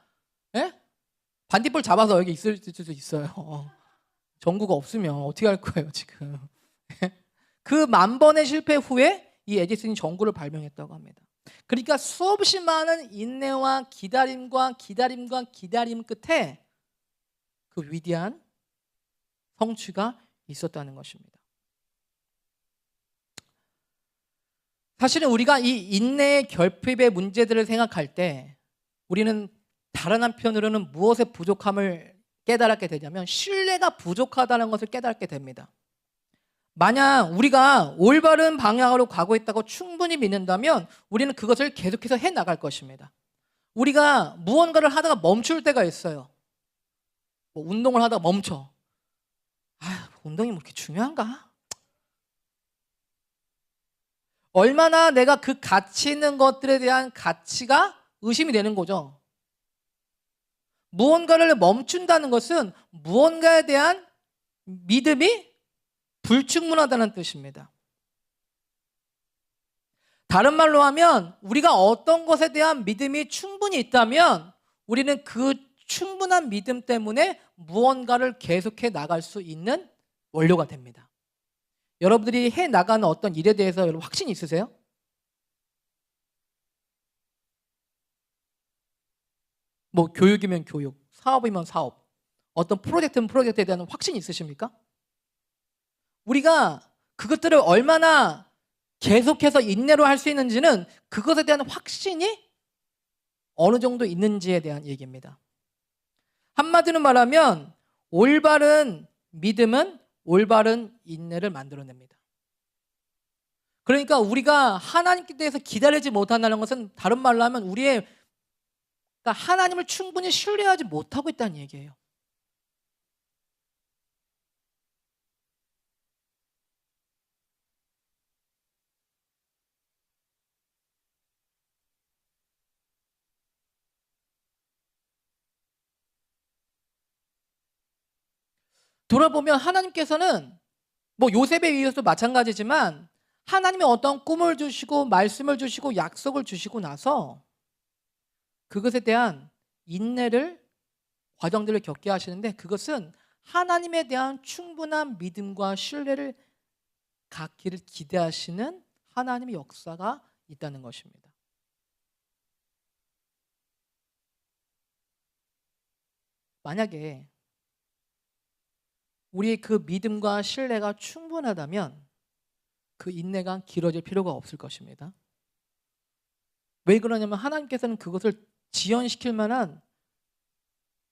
반딧불 잡아서 여기 있을 수도 있어요. 전구가 없으면 어떻게 할 거예요 지금. 그 10,000번의 실패 후에 이 에디슨이 전구를 발명했다고 합니다. 그러니까 수없이 많은 인내와 기다림과 기다림과 기다림 끝에 그 위대한 성취가 있었다는 것입니다. 사실은 우리가 이 인내의 결핍의 문제들을 생각할 때 우리는 다른 한편으로는 무엇의 부족함을 깨달게 되냐면 신뢰가 부족하다는 것을 깨닫게 됩니다. 만약 우리가 올바른 방향으로 가고 있다고 충분히 믿는다면 우리는 그것을 계속해서 해나갈 것입니다. 우리가 무언가를 하다가 멈출 때가 있어요. 뭐 운동을 하다가 멈춰. 운동이 뭐 이렇게 중요한가? 얼마나 내가 그 가치 있는 것들에 대한 가치가 의심이 되는 거죠. 무언가를 멈춘다는 것은 무언가에 대한 믿음이 불충분하다는 뜻입니다. 다른 말로 하면 우리가 어떤 것에 대한 믿음이 충분히 있다면 우리는 그 충분한 믿음 때문에 무언가를 계속해 나갈 수 있는 원료가 됩니다. 여러분들이 해 나가는 어떤 일에 대해서 여러분 확신이 있으세요? 뭐 교육이면 교육, 사업이면 사업, 어떤 프로젝트면 프로젝트에 대한 확신이 있으십니까? 우리가 그것들을 얼마나 계속해서 인내로 할 수 있는지는 그것에 대한 확신이 어느 정도 있는지에 대한 얘기입니다. 한마디로 말하면 올바른 믿음은 올바른 인내를 만들어냅니다. 그러니까 우리가 하나님께 대해서 기다리지 못한다는 것은 다른 말로 하면 그러니까 하나님을 충분히 신뢰하지 못하고 있다는 얘기예요. 돌아보면 하나님께서는 뭐 요셉에 의해서도 마찬가지지만 하나님이 어떤 꿈을 주시고 말씀을 주시고 약속을 주시고 나서 그것에 대한 인내를 과정들을 겪게 하시는데 그것은 하나님에 대한 충분한 믿음과 신뢰를 갖기를 기대하시는 하나님의 역사가 있다는 것입니다. 만약에 우리의 그 믿음과 신뢰가 충분하다면 그 인내가 길어질 필요가 없을 것입니다. 왜 그러냐면 하나님께서는 그것을 지연시킬 만한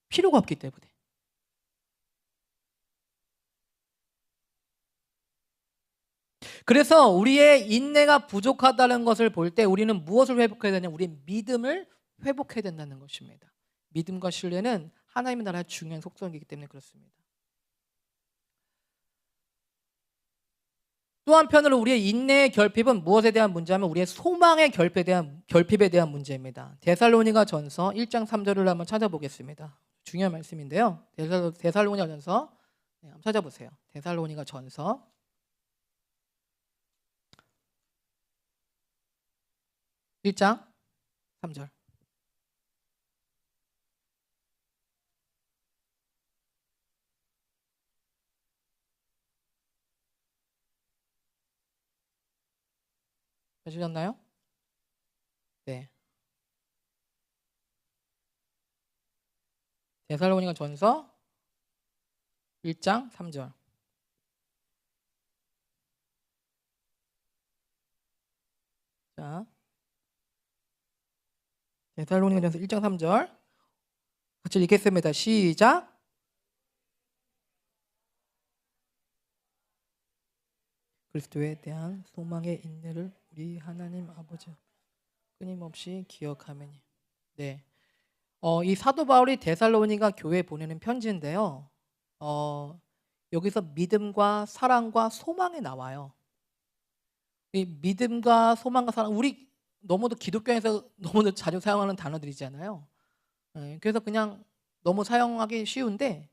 필요가 없기 때문에. 그래서 우리의 인내가 부족하다는 것을 볼 때 우리는 무엇을 회복해야 되냐? 우리의 믿음을 회복해야 된다는 것입니다. 믿음과 신뢰는 하나님의 나라의 중요한 속성이기 때문에 그렇습니다. 또 한편으로 우리의 인내의 결핍은 무엇에 대한 문제냐면 우리의 소망의 결핍에 대한 문제입니다. 데살로니가 전서 1장 3절을 한번 찾아보겠습니다. 중요한 말씀인데요. 데살로니가 전서 한번 찾아보세요. 데살로니가 전서 1장 3절. 보셨나요? 네. 데살로니가 전서 1장 3절. 자, 데살로니가 전서 1장 3절 같이 읽겠습니다. 시작. 그리스도에 대한 소망의 인내를 우리 하나님 아버지 끊임없이 기억하매니. 네. 이 사도 바울이 데살로니가 교회에 보내는 편지인데요. 여기서 믿음과 사랑과 소망이 나와요. 이 믿음과 소망과 사랑, 우리 너무도 기독교에서 너무도 자주 사용하는 단어들이잖아요. 그래서 그냥 너무 사용하기 쉬운데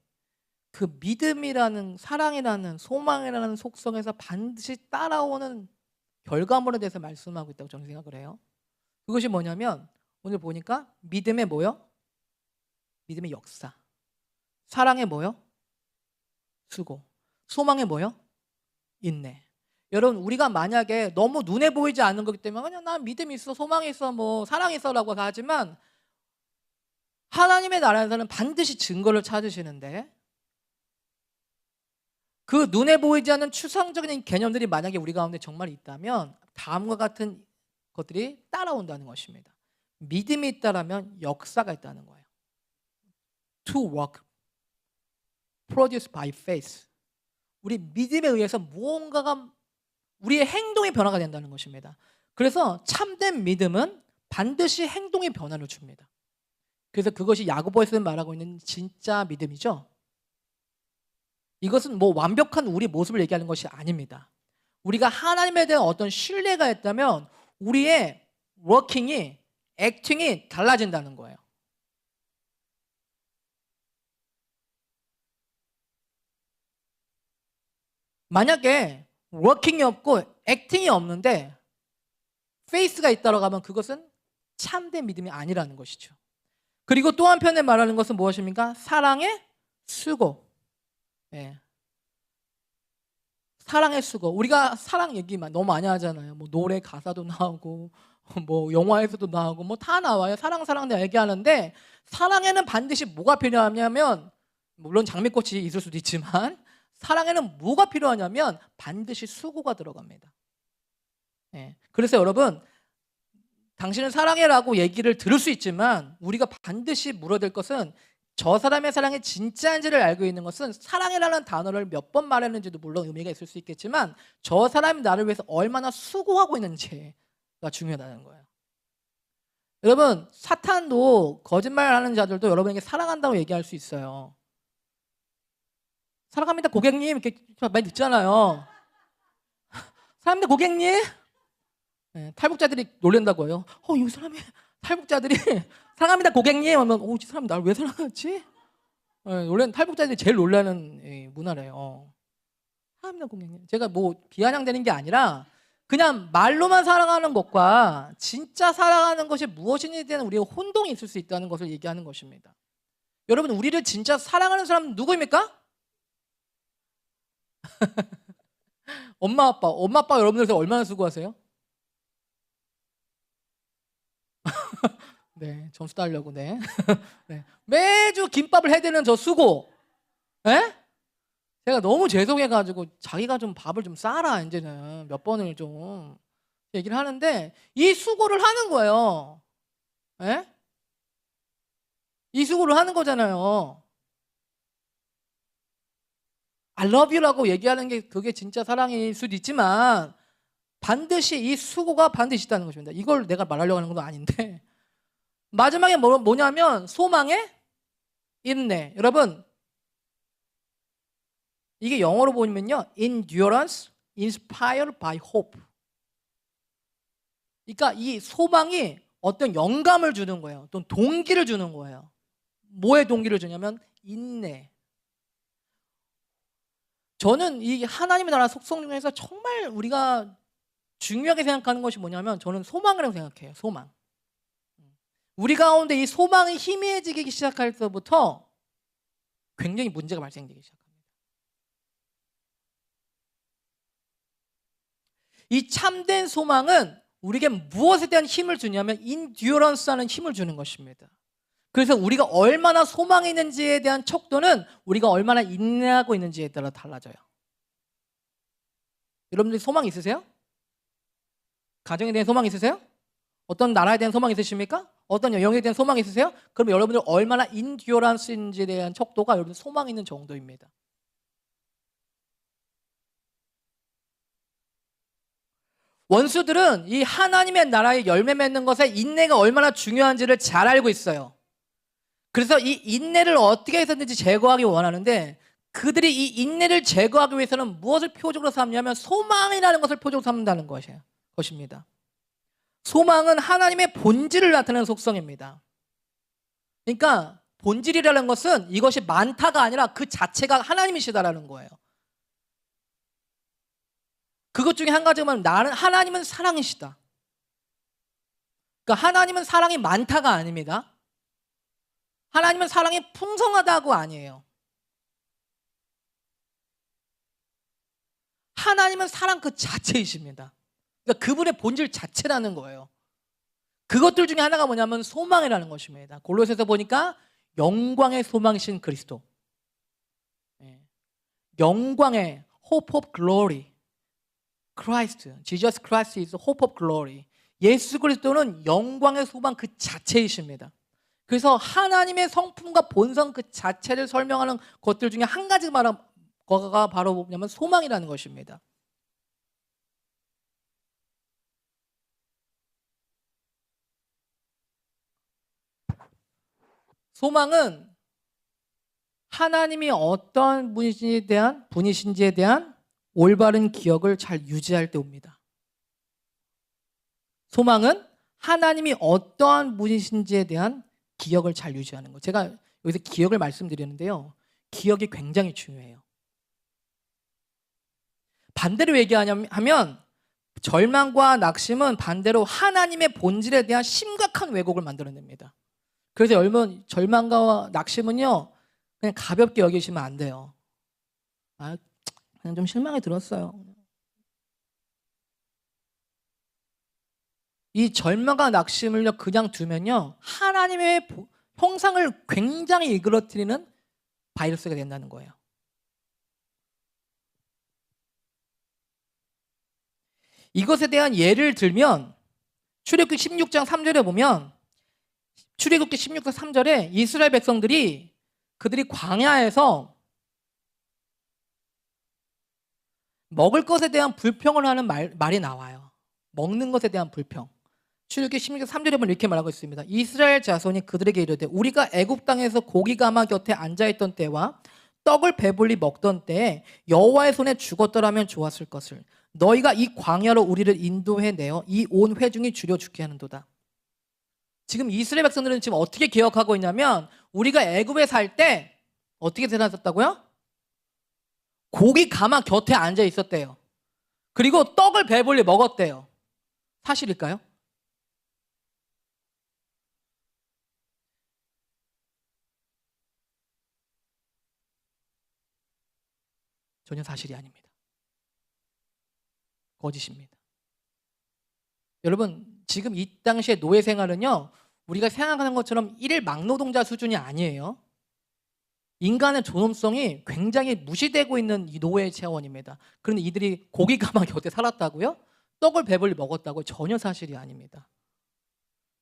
그 믿음이라는, 사랑이라는, 소망이라는 속성에서 반드시 따라오는 결과물에 대해서 말씀하고 있다고 저는 생각을 해요. 그것이 뭐냐면 오늘 보니까 믿음의 뭐요? 믿음의 역사. 사랑의 뭐요? 수고. 소망의 뭐요? 인내. 여러분 우리가 만약에 너무 눈에 보이지 않는 거기 때문에 그냥 난 믿음이 있어, 소망이 있어, 뭐 사랑이 있어라고 하지만 하나님의 나라에서는 반드시 증거를 찾으시는데 그 눈에 보이지 않는 추상적인 개념들이 만약에 우리 가운데 정말 있다면 다음과 같은 것들이 따라온다는 것입니다. 믿음이 있다라면 역사가 있다는 거예요. To work, produced by faith. 우리 믿음에 의해서 무언가가 우리의 행동의 변화가 된다는 것입니다. 그래서 참된 믿음은 반드시 행동의 변화를 줍니다. 그래서 그것이 야고보에서 말하고 있는 진짜 믿음이죠. 이것은 뭐 완벽한 우리 모습을 얘기하는 것이 아닙니다. 우리가 하나님에 대한 어떤 신뢰가 있다면 우리의 워킹이, 액팅이 달라진다는 거예요. 만약에 워킹이 없고 액팅이 없는데 페이스가 있다고 하면 그것은 참된 믿음이 아니라는 것이죠. 그리고 또 한편에 말하는 것은 무엇입니까? 사랑의 수고. 예. 사랑의 수고. 우리가 사랑 얘기만 너무 많이 하잖아요. 뭐 노래 가사도 나오고 뭐 영화에서도 나오고 뭐 다 나와요. 사랑 얘기하는데 사랑에는 반드시 뭐가 필요하냐면 물론 장미꽃이 있을 수도 있지만 사랑에는 뭐가 필요하냐면 반드시 수고가 들어갑니다. 예. 그래서 여러분 당신은 사랑해라고 얘기를 들을 수 있지만 우리가 반드시 물어야 될 것은 저 사람의 사랑이 진짜인지를 알고 있는 것은 사랑이라는 단어를 몇 번 말했는지도 물론 의미가 있을 수 있겠지만 저 사람이 나를 위해서 얼마나 수고하고 있는지가 중요하다는 거예요. 여러분 사탄도 거짓말하는 자들도 여러분에게 사랑한다고 얘기할 수 있어요. 사랑합니다 고객님 이렇게 많이 듣잖아요. 사랑합니다 고객님. 네, 탈북자들이 놀란다고 해요. 이 사람이 탈북자들이 사랑합니다 고객님 하면 이 사람이 나를 왜 사랑하지? 원래는 탈북자들이 제일 놀라는 문화래요. 사랑합니다 고객님. 제가 뭐 비아냥대는 게 아니라 그냥 말로만 사랑하는 것과 진짜 사랑하는 것이 무엇인지에 대한 우리의 혼동이 있을 수 있다는 것을 얘기하는 것입니다. 여러분 우리를 진짜 사랑하는 사람은 누구입니까? 엄마 아빠 여러분들에서 얼마나 수고하세요? 네, 점수 따려고 네. 네. 매주 김밥을 해대는 저 수고. 네? 제가 너무 죄송해가지고 자기가 좀 밥을 좀 싸라 이제는 몇 번을 좀 얘기를 하는데 이 수고를 하는 거예요. 네? 이 수고를 하는 거잖아요. I love you라고 얘기하는 게 그게 진짜 사랑일 수도 있지만 반드시 이 수고가 반드시 있다는 것입니다. 이걸 내가 말하려고 하는 건 아닌데 마지막에 뭐냐면 소망의 인내. 여러분 이게 영어로 보면요 endurance inspired by hope. 그러니까 이 소망이 어떤 영감을 주는 거예요. 어떤 동기를 주는 거예요. 뭐에 동기를 주냐면 인내. 저는 이 하나님의 나라 속성 중에서 정말 우리가 중요하게 생각하는 것이 뭐냐면 저는 소망이라고 생각해요. 소망. 우리 가운데 이 소망이 희미해지기 시작할 때부터 굉장히 문제가 발생되기 시작합니다. 이 참된 소망은 우리에게 무엇에 대한 힘을 주냐면 인듀어런스라는 힘을 주는 것입니다. 그래서 우리가 얼마나 소망이 있는지에 대한 척도는 우리가 얼마나 인내하고 있는지에 따라 달라져요. 여러분들 소망 있으세요? 가정에 대한 소망 있으세요? 어떤 나라에 대한 소망 있으십니까? 어떤 영역에 대한 소망 있으세요? 그러면 여러분들 얼마나 인듀어런스인지에 대한 척도가 여러분 소망 있는 정도입니다. 원수들은 이 하나님의 나라에 열매 맺는 것에 인내가 얼마나 중요한지를 잘 알고 있어요. 그래서 이 인내를 어떻게 해서든지 제거하기 원하는데 그들이 이 인내를 제거하기 위해서는 무엇을 표적으로 삼냐면 소망이라는 것을 표적으로 삼는다는 것입니다. 소망은 하나님의 본질을 나타내는 속성입니다. 그러니까 본질이라는 것은 이것이 많다가 아니라 그 자체가 하나님이시다라는 거예요. 그것 중에 한 가지만 하나님은 사랑이시다. 그러니까 하나님은 사랑이 많다가 아닙니다. 하나님은 사랑이 풍성하다고 아니에요. 하나님은 사랑 그 자체이십니다. 그러니까 그분의 본질 자체라는 거예요. 그것들 중에 하나가 뭐냐면 소망이라는 것입니다. 골로새서 보니까 영광의 소망이신 그리스도, 영광의 hope of glory, Christ, Jesus Christ is hope of glory. 예수 그리스도는 영광의 소망 그 자체이십니다. 그래서 하나님의 성품과 본성 그 자체를 설명하는 것들 중에 한 가지 말한 거가 바로 뭐냐면 소망이라는 것입니다. 소망은 하나님이 어떤 분이신지에 대한 올바른 기억을 잘 유지할 때 옵니다. 소망은 하나님이 어떠한 분이신지에 대한 기억을 잘 유지하는 거. 제가 여기서 기억을 말씀드리는데요. 기억이 굉장히 중요해요. 반대로 얘기하면 절망과 낙심은 반대로 하나님의 본질에 대한 심각한 왜곡을 만들어냅니다. 그래서 여러분 절망과 낙심은요 그냥 가볍게 여기시면 안 돼요. 그냥 좀 실망이 들었어요. 이 절망과 낙심을요 그냥 두면요 하나님의 형상을 굉장히 일그러뜨리는 바이러스가 된다는 거예요. 이것에 대한 예를 들면 출애굽기 16장 3절에 보면 출애굽기 16장 3절에 이스라엘 백성들이 그들이 광야에서 먹을 것에 대한 불평을 하는 말이 나와요. 먹는 것에 대한 불평. 출애굽기 16장 3절에 보면 이렇게 말하고 있습니다. 이스라엘 자손이 그들에게 이르되 우리가 애굽 땅에서 고기 가마 곁에 앉아있던 때와 떡을 배불리 먹던 때에 여호와의 손에 죽었더라면 좋았을 것을 너희가 이 광야로 우리를 인도해내어 이 온 회중이 줄여 죽게 하는도다. 지금 이스라엘 백성들은 지금 어떻게 기억하고 있냐면 우리가 애굽에 살 때 어떻게 살았었다고요? 고기 가마 곁에 앉아 있었대요. 그리고 떡을 배불리 먹었대요. 사실일까요? 전혀 사실이 아닙니다. 거짓입니다. 여러분 지금 이 당시의 노예 생활은요 우리가 생각하는 것처럼 일일 막노동자 수준이 아니에요. 인간의 존엄성이 굉장히 무시되고 있는 이 노예 체원입니다. 그런데 이들이 고기 가마 곁에 살았다고요? 떡을 배불리 먹었다고? 전혀 사실이 아닙니다.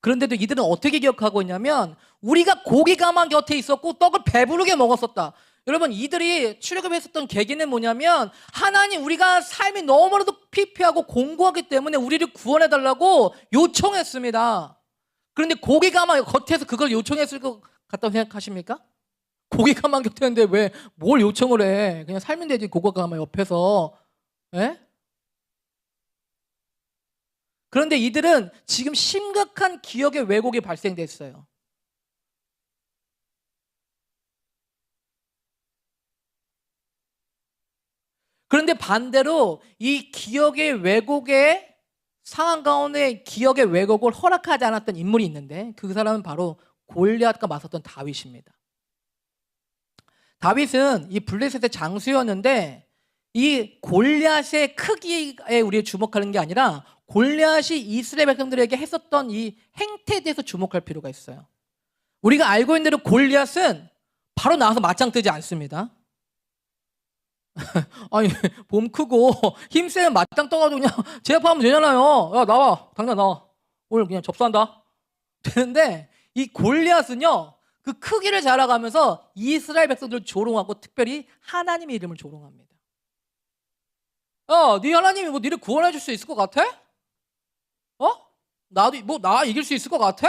그런데도 이들은 어떻게 기억하고 있냐면 우리가 고기 가마 곁에 있었고 떡을 배부르게 먹었었다. 여러분 이들이 출애굽했었던 계기는 뭐냐면 하나님 우리가 삶이 너무나도 피폐하고 공고하기 때문에 우리를 구원해달라고 요청했습니다. 그런데 고기 가마 곁에서 그걸 요청했을 것 같다고 생각하십니까? 고기 가마 곁에 있는데 왜 뭘 요청을 해? 그냥 살면 되지 고기 가마 옆에서. 에? 그런데 이들은 지금 심각한 기억의 왜곡이 발생됐어요. 그런데 반대로 이 기억의 왜곡의 상황 가운데 기억의 왜곡을 허락하지 않았던 인물이 있는데 그 사람은 바로 골리앗과 맞섰던 다윗입니다. 다윗은 이 블레셋의 장수였는데 이 골리앗의 크기에 우리가 주목하는 게 아니라 골리앗이 이스라엘 백성들에게 했었던 이 행태에 대해서 주목할 필요가 있어요. 우리가 알고 있는 대로 골리앗은 바로 나와서 맞짱 뜨지 않습니다. 아니 몸 크고 힘세면 맞짱 떠가지고 그냥 제압하면 되잖아요. 야 나와 당장 나와 오늘 그냥 접수한다 되는데 이 골리앗은요 그 크기를 자랑하면서 이스라엘 백성들을 조롱하고 특별히 하나님의 이름을 조롱합니다. 야, 네 하나님이 뭐 니를 구원해 줄 수 있을 것 같아? 나도 뭐 나 이길 수 있을 것 같아?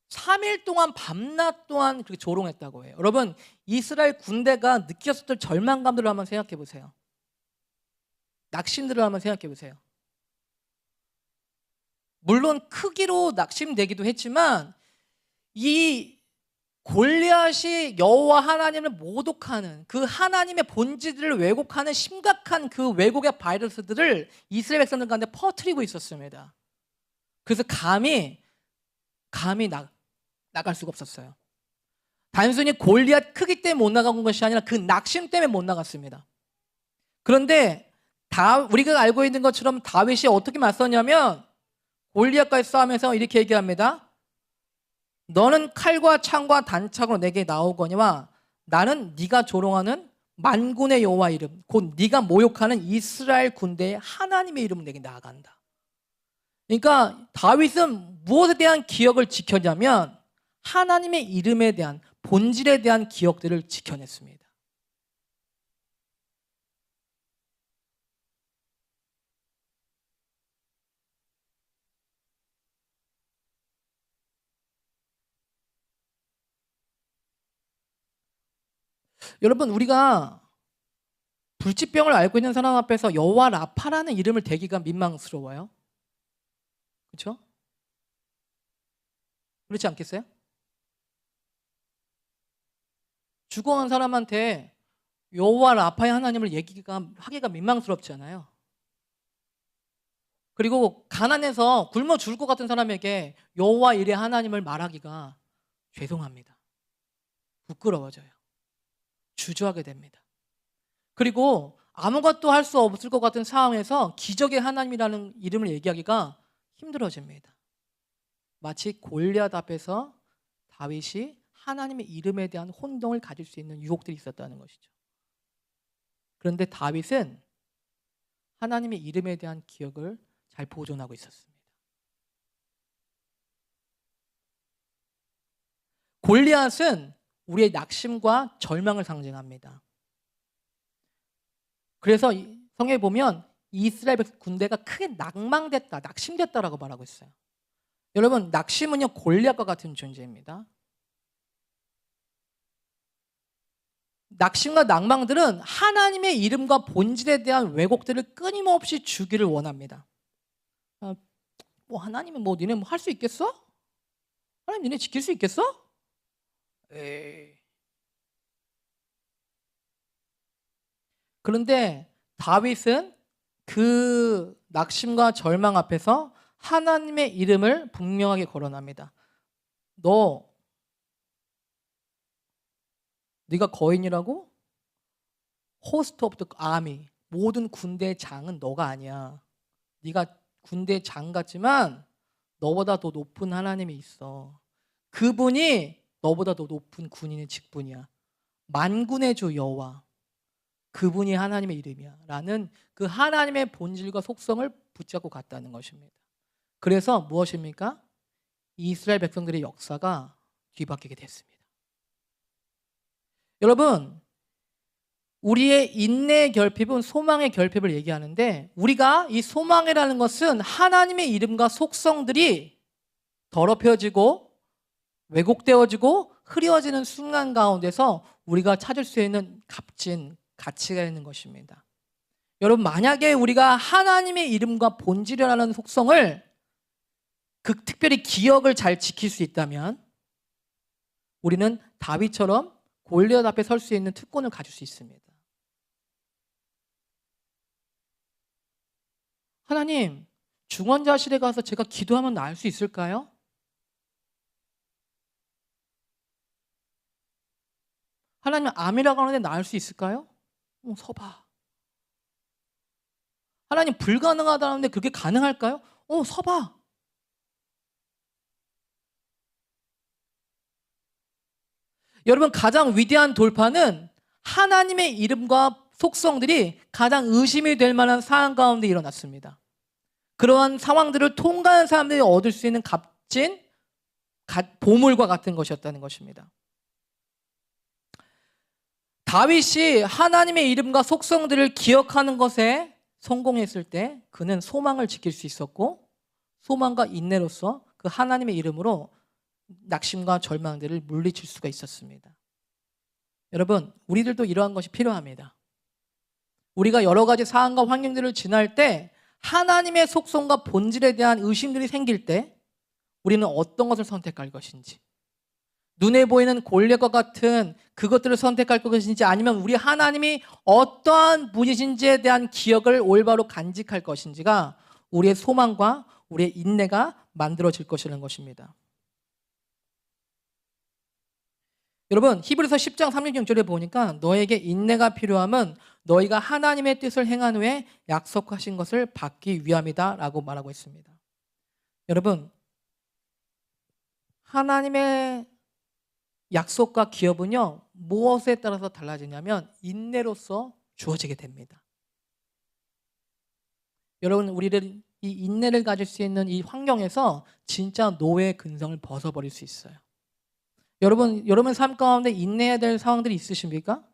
3일 동안 밤낮 동안 그렇게 조롱했다고 해요. 여러분 이스라엘 군대가 느꼈었던 절망감들을 한번 생각해 보세요. 낙심들을 한번 생각해 보세요. 물론 크기로 낙심되기도 했지만 이 골리앗이 여호와 하나님을 모독하는 그 하나님의 본질을 왜곡하는 심각한 그 왜곡의 바이러스들을 이스라엘 백성들 가운데 퍼뜨리고 있었습니다. 그래서 감히 나갈 수가 없었어요. 단순히 골리앗 크기 때문에 못 나간 것이 아니라 그 낙심 때문에 못 나갔습니다. 그런데 우리가 알고 있는 것처럼 다윗이 어떻게 맞섰냐면 골리앗과의 싸움에서 이렇게 얘기합니다. 너는 칼과 창과 단창으로 내게 나오거니와 나는 네가 조롱하는 만군의 여호와 이름 곧 네가 모욕하는 이스라엘 군대의 하나님의 이름으로 내게 나아간다. 그러니까 다윗은 무엇에 대한 기억을 지켰냐면 하나님의 이름에 대한 본질에 대한 기억들을 지켜냈습니다. 여러분, 우리가 불치병을 앓고 있는 사람 앞에서 여호와 라파라는 이름을 대기가 민망스러워요. 그렇죠? 그렇지 않겠어요? 죽어간 사람한테 여호와 라파의 하나님을 하기가 민망스럽잖아요. 그리고 가난해서 굶어 죽을 것 같은 사람에게 여호와 일의 하나님을 말하기가 죄송합니다. 부끄러워져요. 주저하게 됩니다. 그리고 아무것도 할 수 없을 것 같은 상황에서 기적의 하나님이라는 이름을 얘기하기가 힘들어집니다. 마치 골리앗 앞에서 다윗이 하나님의 이름에 대한 혼동을 가질 수 있는 유혹들이 있었다는 것이죠. 그런데 다윗은 하나님의 이름에 대한 기억을 잘 보존하고 있었습니다. 골리앗은 우리의 낙심과 절망을 상징합니다. 그래서 성경에 보면 이스라엘 군대가 크게 낭망됐다, 낙심됐다라고 말하고 있어요. 여러분, 낙심은요 골리앗과 같은 존재입니다. 낙심과 낭망들은 하나님의 이름과 본질에 대한 왜곡들을 끊임없이 주기를 원합니다. 하나님은 니네 할 수 있겠어? 하나님 니네 지킬 수 있겠어? 에이. 그런데 다윗은 그 낙심과 절망 앞에서 하나님의 이름을 분명하게 거론합니다. 네가 거인이라고? 호스트 오브 더 아미, 모든 군대의 장은 너가 아니야. 네가 군대의 장 같지만 너보다 더 높은 하나님이 있어. 그분이 너보다 더 높은 군인의 직분이야. 만군의 주 여호와, 그분이 하나님의 이름이야 라는 그 하나님의 본질과 속성을 붙잡고 갔다는 것입니다. 그래서 무엇입니까? 이스라엘 백성들의 역사가 뒤바뀌게 됐습니다. 여러분, 우리의 인내의 결핍은 소망의 결핍을 얘기하는데, 우리가 이 소망이라는 것은 하나님의 이름과 속성들이 더럽혀지고 왜곡되어지고 흐려지는 순간 가운데서 우리가 찾을 수 있는 값진 가치가 있는 것입니다. 여러분, 만약에 우리가 하나님의 이름과 본질이라는 속성을 특별히 기억을 잘 지킬 수 있다면 우리는 다윗처럼 골리앗 앞에 설 수 있는 특권을 가질 수 있습니다. 하나님, 중환자실에 가서 제가 기도하면 나을 수 있을까요? 하나님, 암이라고 하는데 나을 수 있을까요? 서봐. 하나님, 불가능하다는데 그게 가능할까요? 서봐. 여러분, 가장 위대한 돌파는 하나님의 이름과 속성들이 가장 의심이 될 만한 상황 가운데 일어났습니다. 그러한 상황들을 통과한 사람들이 얻을 수 있는 값진 보물과 같은 것이었다는 것입니다. 다윗이 하나님의 이름과 속성들을 기억하는 것에 성공했을 때 그는 소망을 지킬 수 있었고, 소망과 인내로서 그 하나님의 이름으로 낙심과 절망들을 물리칠 수가 있었습니다. 여러분, 우리들도 이러한 것이 필요합니다. 우리가 여러 가지 상황과 환경들을 지날 때 하나님의 속성과 본질에 대한 의심들이 생길 때 우리는 어떤 것을 선택할 것인지, 눈에 보이는 골리앗과 같은 그것들을 선택할 것인지, 아니면 우리 하나님이 어떠한 분이신지에 대한 기억을 올바로 간직할 것인지가 우리의 소망과 우리의 인내가 만들어질 것이라는 것입니다. 여러분, 히브리서 10장 36절에 보니까 너에게 인내가 필요함은 너희가 하나님의 뜻을 행한 후에 약속하신 것을 받기 위함이다 라고 말하고 있습니다. 여러분, 하나님의 약속과 기업은요, 무엇에 따라서 달라지냐면 인내로서 주어지게 됩니다. 여러분, 우리를 이 인내를 가질 수 있는 이 환경에서 진짜 노예의 근성을 벗어버릴 수 있어요. 여러분 삶 가운데 인내해야 될 상황들이 있으십니까?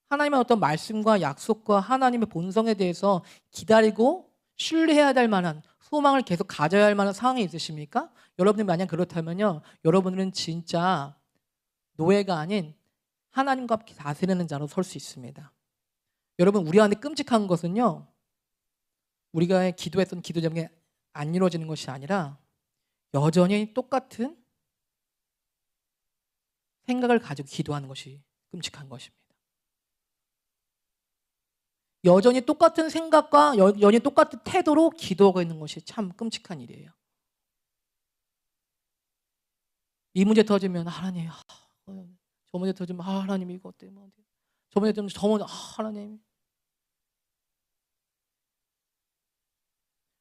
하나님의 어떤 말씀과 약속과 하나님의 본성에 대해서 기다리고 신뢰해야 될 만한, 소망을 계속 가져야 할 만한 상황이 있으십니까? 여러분들이 만약 그렇다면요, 여러분들은 진짜 노예가 아닌 하나님과 함께 다스리는 자로 설 수 있습니다. 여러분, 우리 안에 끔찍한 것은요, 우리가 기도했던 기도 제목이 안 이루어지는 것이 아니라 여전히 똑같은 생각을 가지고 기도하는 것이 끔찍한 것입니다. 여전히 똑같은 생각과 여전히 똑같은 태도로 기도하고 있는 것이 참 끔찍한 일이에요. 이 문제 터지면 하나님, 저 문제 터지면 하나님 이것 때문에, 저 문제 터지면 저 문제, 하나님.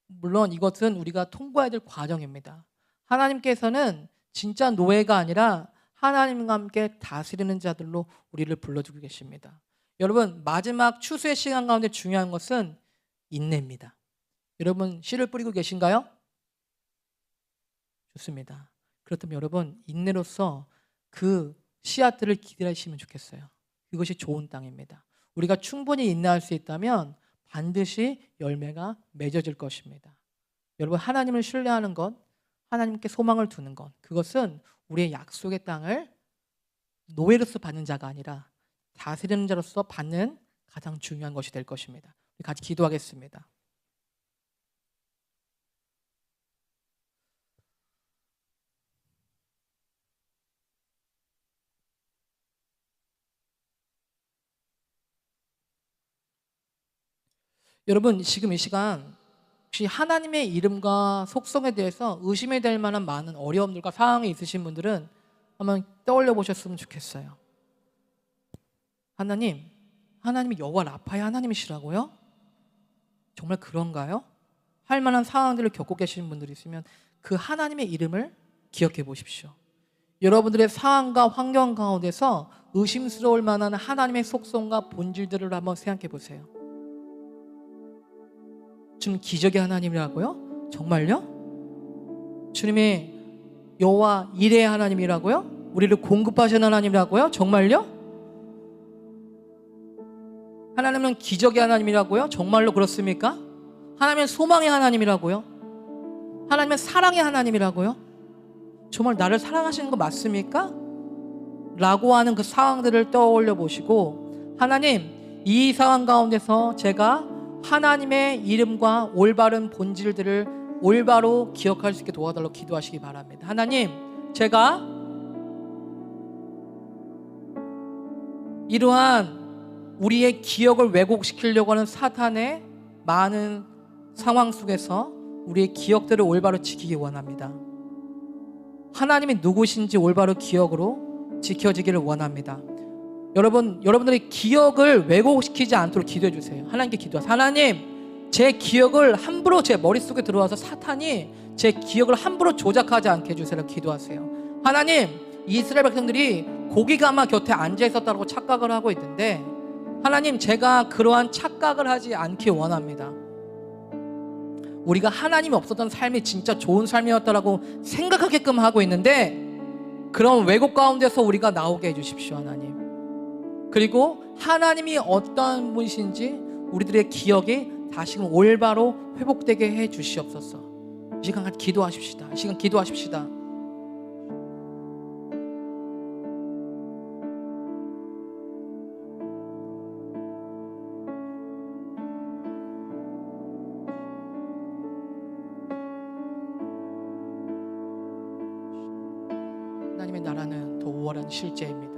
물론 이것은 우리가 통과해야 될 과정입니다. 하나님께서는 진짜 노예가 아니라 하나님과 함께 다스리는 자들로 우리를 불러주고 계십니다. 여러분, 마지막 추수의 시간 가운데 중요한 것은 인내입니다. 여러분, 씨를 뿌리고 계신가요? 좋습니다. 그렇다면 여러분, 인내로서 그 씨앗들을 기다리시면 좋겠어요. 그것이 좋은 땅입니다. 우리가 충분히 인내할 수 있다면 반드시 열매가 맺어질 것입니다. 여러분, 하나님을 신뢰하는 것, 하나님께 소망을 두는 것, 그것은 우리의 약속의 땅을 노예로서 받는 자가 아니라 다스리는 자로서 받는 가장 중요한 것이 될 것입니다. 우리 같이 기도하겠습니다. 여러분, 지금 이 시간 혹시 하나님의 이름과 속성에 대해서 의심이 될 만한 많은 어려움들과 상황이 있으신 분들은 한번 떠올려 보셨으면 좋겠어요. 하나님이 여호와 라파의 하나님이시라고요? 정말 그런가요? 할 만한 상황들을 겪고 계시는 분들이 있으면 그 하나님의 이름을 기억해 보십시오. 여러분들의 상황과 환경 가운데서 의심스러울 만한 하나님의 속성과 본질들을 한번 생각해 보세요. 주님 기적의 하나님이라고요? 정말요? 주님이 여호와 이레의 하나님이라고요? 우리를 공급하시는 하나님이라고요? 정말요? 하나님은 기적의 하나님이라고요? 정말로 그렇습니까? 하나님은 소망의 하나님이라고요? 하나님은 사랑의 하나님이라고요? 정말 나를 사랑하시는 거 맞습니까? 라고 하는 그 상황들을 떠올려 보시고, 하나님, 이 상황 가운데서 제가 하나님의 이름과 올바른 본질들을 올바로 기억할 수 있게 도와달라고 기도하시기 바랍니다. 하나님, 제가 이러한 우리의 기억을 왜곡시키려고 하는 사탄의 많은 상황 속에서 우리의 기억들을 올바로 지키기 원합니다. 하나님이 누구신지 올바로 기억으로 지켜지기를 원합니다. 여러분들의 기억을 왜곡시키지 않도록 기도해 주세요. 하나님께 기도하세요. 하나님, 제 기억을 함부로 제 머릿속에 들어와서 사탄이 제 기억을 함부로 조작하지 않게 해주세요. 기도하세요. 하나님, 이스라엘 백성들이 고기가마 곁에 앉아 있었다고 착각을 하고 있는데, 하나님, 제가 그러한 착각을 하지 않기 원합니다. 우리가 하나님이 없었던 삶이 진짜 좋은 삶이었다라고 생각하게끔 하고 있는데, 그런 왜곡 가운데서 우리가 나오게 해주십시오. 하나님. 그리고 하나님이 어떤 분이신지 우리들의 기억이 다시금 올바로 회복되게 해 주시옵소서. 이 시간 같이 기도하십시다. 이 시간 기도하십시다. 하나님의 나라는 더 우월한 실제입니다.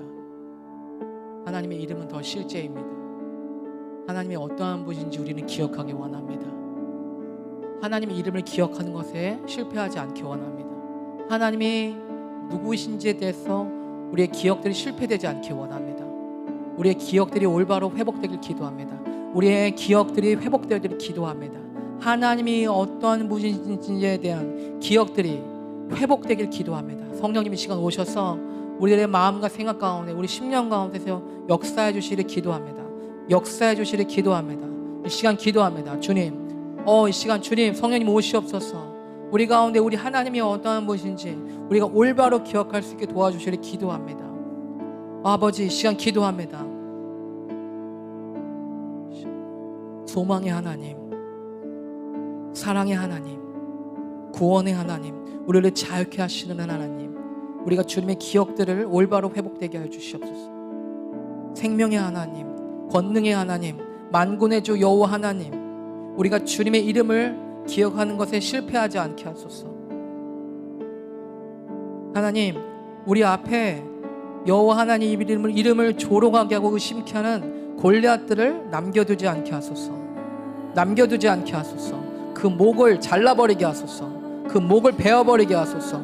하나님의 이름은 더 실제입니다. 하나님이 어떠한 분인지 우리는 기억하기 원합니다. 하나님의 이름을 기억하는 것에 실패하지 않기 원합니다. 하나님이 누구이신지에 대해서 우리의 기억들이 실패되지 않기 원합니다. 우리의 기억들이 올바로 회복되길 기도합니다. 우리의 기억들이 회복되기를 기도합니다. 하나님이 어떠한 분인지에 대한 기억들이 회복되길 기도합니다. 성령님이 시간 오셔서 우리들의 마음과 생각 가운데, 우리 심령 가운데서 역사해 주시길 기도합니다. 역사해 주시길 기도합니다. 이 시간 기도합니다. 주님, 이 시간 주님, 성령님 오시옵소서. 우리 가운데 우리 하나님이 어떠한 분이신지 우리가 올바로 기억할 수 있게 도와주시길 기도합니다. 아버지, 이 시간 기도합니다. 소망의 하나님, 사랑의 하나님, 구원의 하나님, 우리를 자유케 하시는 하나님, 우리가 주님의 기억들을 올바로 회복되게 해 주시옵소서. 생명의 하나님, 권능의 하나님, 만군의 주 여호와 하나님, 우리가 주님의 이름을 기억하는 것에 실패하지 않게 하소서. 하나님, 우리 앞에 여호와 하나님 이름을 조롱하게 하고 의심케 하는 골리앗들을 남겨두지 않게 하소서. 남겨두지 않게 하소서. 그 목을 잘라버리게 하소서. 그 목을 베어버리게 하소서.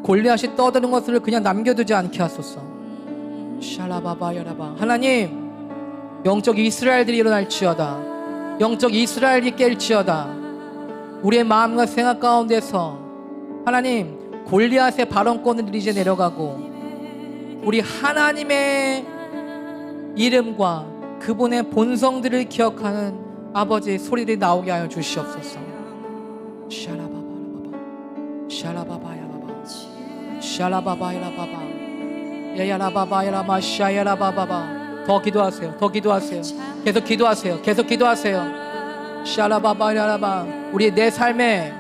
골리앗이 떠드는 것을 그냥 남겨두지 않게 하소서. 샬라바바야라바. 하나님, 영적 이스라엘들이 일어날지어다. 영적 이스라엘이 깰지어다. 우리의 마음과 생각 가운데서 하나님, 골리앗의 발언권을 이제 내려가고 우리 하나님의 이름과 그분의 본성들을 기억하는 아버지의 소리들이 나오게 하여 주시옵소서. 샤라바바라바바, 샤라바바야라바, 샤라바바야라바바, 야야라바바야라마, 샤야라바바바. 더 기도하세요. 더 기도하세요. 계속 기도하세요. 계속 기도하세요. 샤라바바야라바. 우리의 내 삶에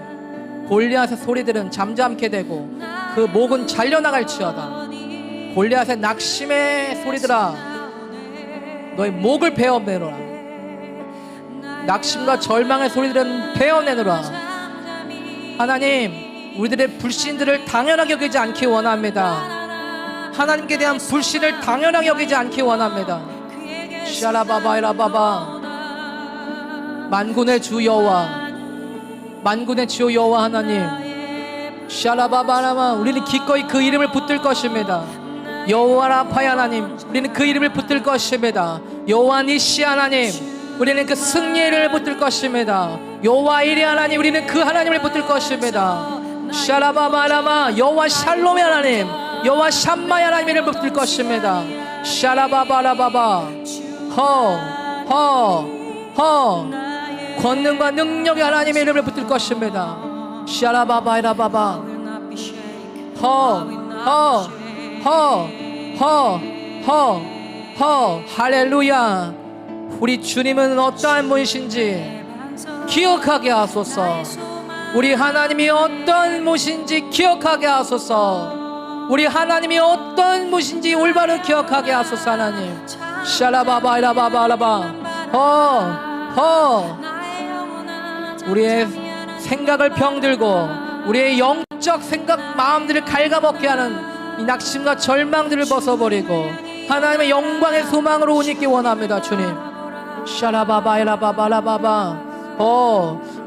골리앗의 소리들은 잠잠케 되고 그 목은 잘려나갈지어다. 골리앗의 낙심의 소리들아, 너의 목을 베어내노라. 낙심과 절망의 소리들은 베어내노라. 하나님, 우리들의 불신들을 당연하게 여기지 않기 원합니다. 하나님께 대한 불신을 당연하게 여기지 않기 원합니다. 샤라바바이라바바. 만군의 주 여호와, 만군의 주 여호와 하나님, 샤라바바라마. 우리는 기꺼이 그 이름을 붙들 것입니다. 여호와 라파야 하나님, 우리는 그 이름을 붙들 것입니다. 여호와 니시 하나님, 우리는 그 승리를 붙들 것입니다. 여호와 이리 하나님, 우리는 그 하나님을 붙들 것입니다. 샤라바바라마. 여호와 샬롬의 하나님, 여호와 샴마의 하나님을 붙들 것입니다. 샤라바바라바바. 권능과 능력의 하나님의 이름을 붙들 것입니다. 샤라바바라바바. 할렐루야. 우리 주님은 어떠한 분이신지 기억하게 하소서. 우리 하나님이 어떤 분이신지 기억하게 하소서. 우리 하나님이 어떤 분이신지 올바로 기억하게 하소서. 하나님, 샤라바바이라바바라바. 우리의 생각을 병들고 우리의 영적 생각 마음들을 갉아먹게 하는 이 낙심과 절망들을 벗어버리고 하나님의 영광의 소망으로 옷 입기 원합니다. 주님, 샤라바바이라바바라바바.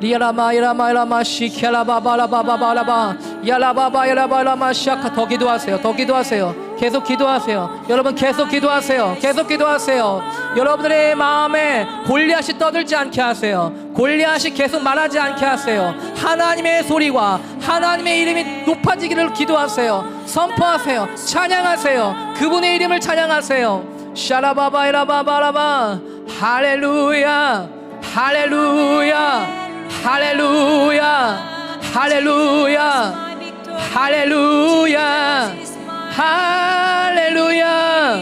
리아라마이라마이라마 시케라바바라바바라바 야라바바이라바라마 시아카. 더 기도하세요. 더 기도하세요. 계속 기도하세요. 여러분, 계속 기도하세요. 계속 기도하세요. 여러분들의 마음에 골리앗이 떠들지 않게 하세요. 골리앗이 계속 말하지 않게 하세요. 하나님의 소리와 하나님의 이름이 높아지기를 기도하세요. 선포하세요. 찬양하세요. 그분의 이름을 찬양하세요. 샤라바바이라바바라바. 할렐루야, 할렐루야, 할렐루야, 할렐루야, 할렐루야, 할렐루야.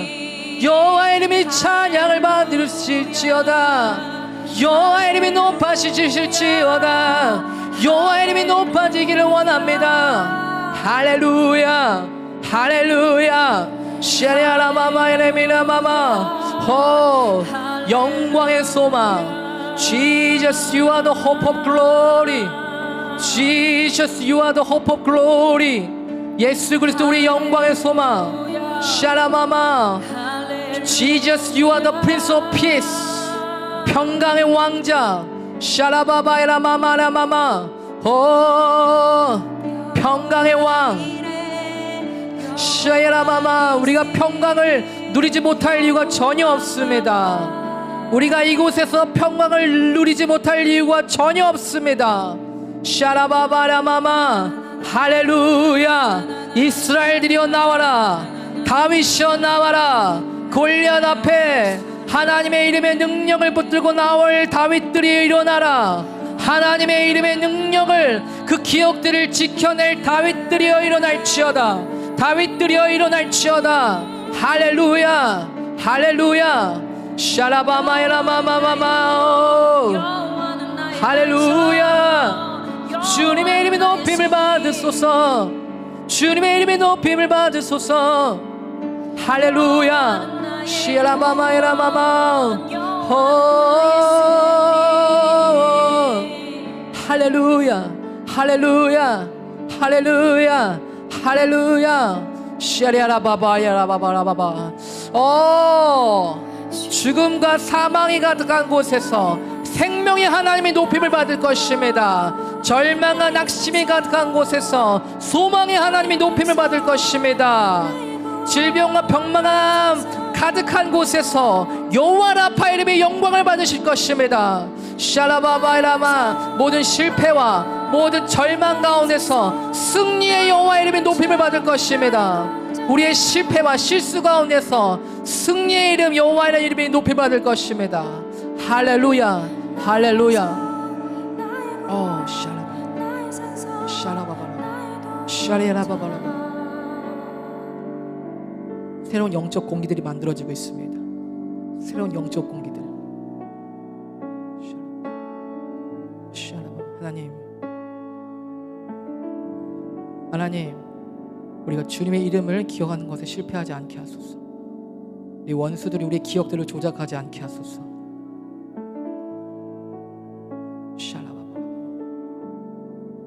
여호와 이름이 찬양을 받으실지어다. 여호와 이름이 높아지실지어다. 여호와 이름이 높아지기를 원합니다. 할렐루야, 할렐루야. 샤리아라마마이레미라마마. 영광의 소망. Jesus, you are the hope of glory. Jesus, you are the hope of glory. 예수 그리스도 우리 영광의 소망. 샤라마마. Jesus, you are the Prince of Peace. 평강의 왕자. 샤라바바이라마마라마마. 평강의 왕. 샤야라마마. 우리가 평강을 누리지 못할 이유가 전혀 없습니다. 우리가 이곳에서 평강을 누리지 못할 이유가 전혀 없습니다. 샤라바바라마마 할렐루야. 이스라엘들이여 나와라. 다윗이여 나와라. 골리앗 앞에 하나님의 이름의 능력을 붙들고 나올 다윗들이 일어나라. 하나님의 이름의 능력을, 그 기억들을 지켜낼 다윗들이여 일어날지어다. 다윗들이여 일어날지어다. 할렐루야 할렐루야. 샤라바마야라마마마마 할렐루야. 주님의 이름이 높임을 받으소서. 주님의 이름이 높임을 받으소서. 할렐루야. 시라마마야라마마 할렐루야 할렐루야 할렐루야 할렐루야. 시아리아라바바야라바바라바바. 죽음과 사망이 가득한 곳에서 생명의 하나님이 높임을 받을 것입니다. 절망과 낙심이 가득한 곳에서 소망의 하나님이 높임을 받을 것입니다. 질병과 병망함 가득한 곳에서 여호와 라파 이름의 영광을 받으실 것입니다. 샤라바바이라마. 모든 실패와 모든 절망 가운데서 승리의 여호와 이름의 높임을 받을 것입니다. 우리의 실패와 실수 가운데서 승리의 이름 여호와의 이름이 높임을 받을 것입니다. 할렐루야 할렐루야. 샤라바바라 샤리라바바라. 새로운 영적 공기들이 만들어지고 있습니다. 새로운 영적 공기들. 하나님, 우리가 주님의 이름을 기억하는 것에 실패하지 않게 하소서. 우리 원수들이 우리의 기억들을 조작하지 않게 하소서.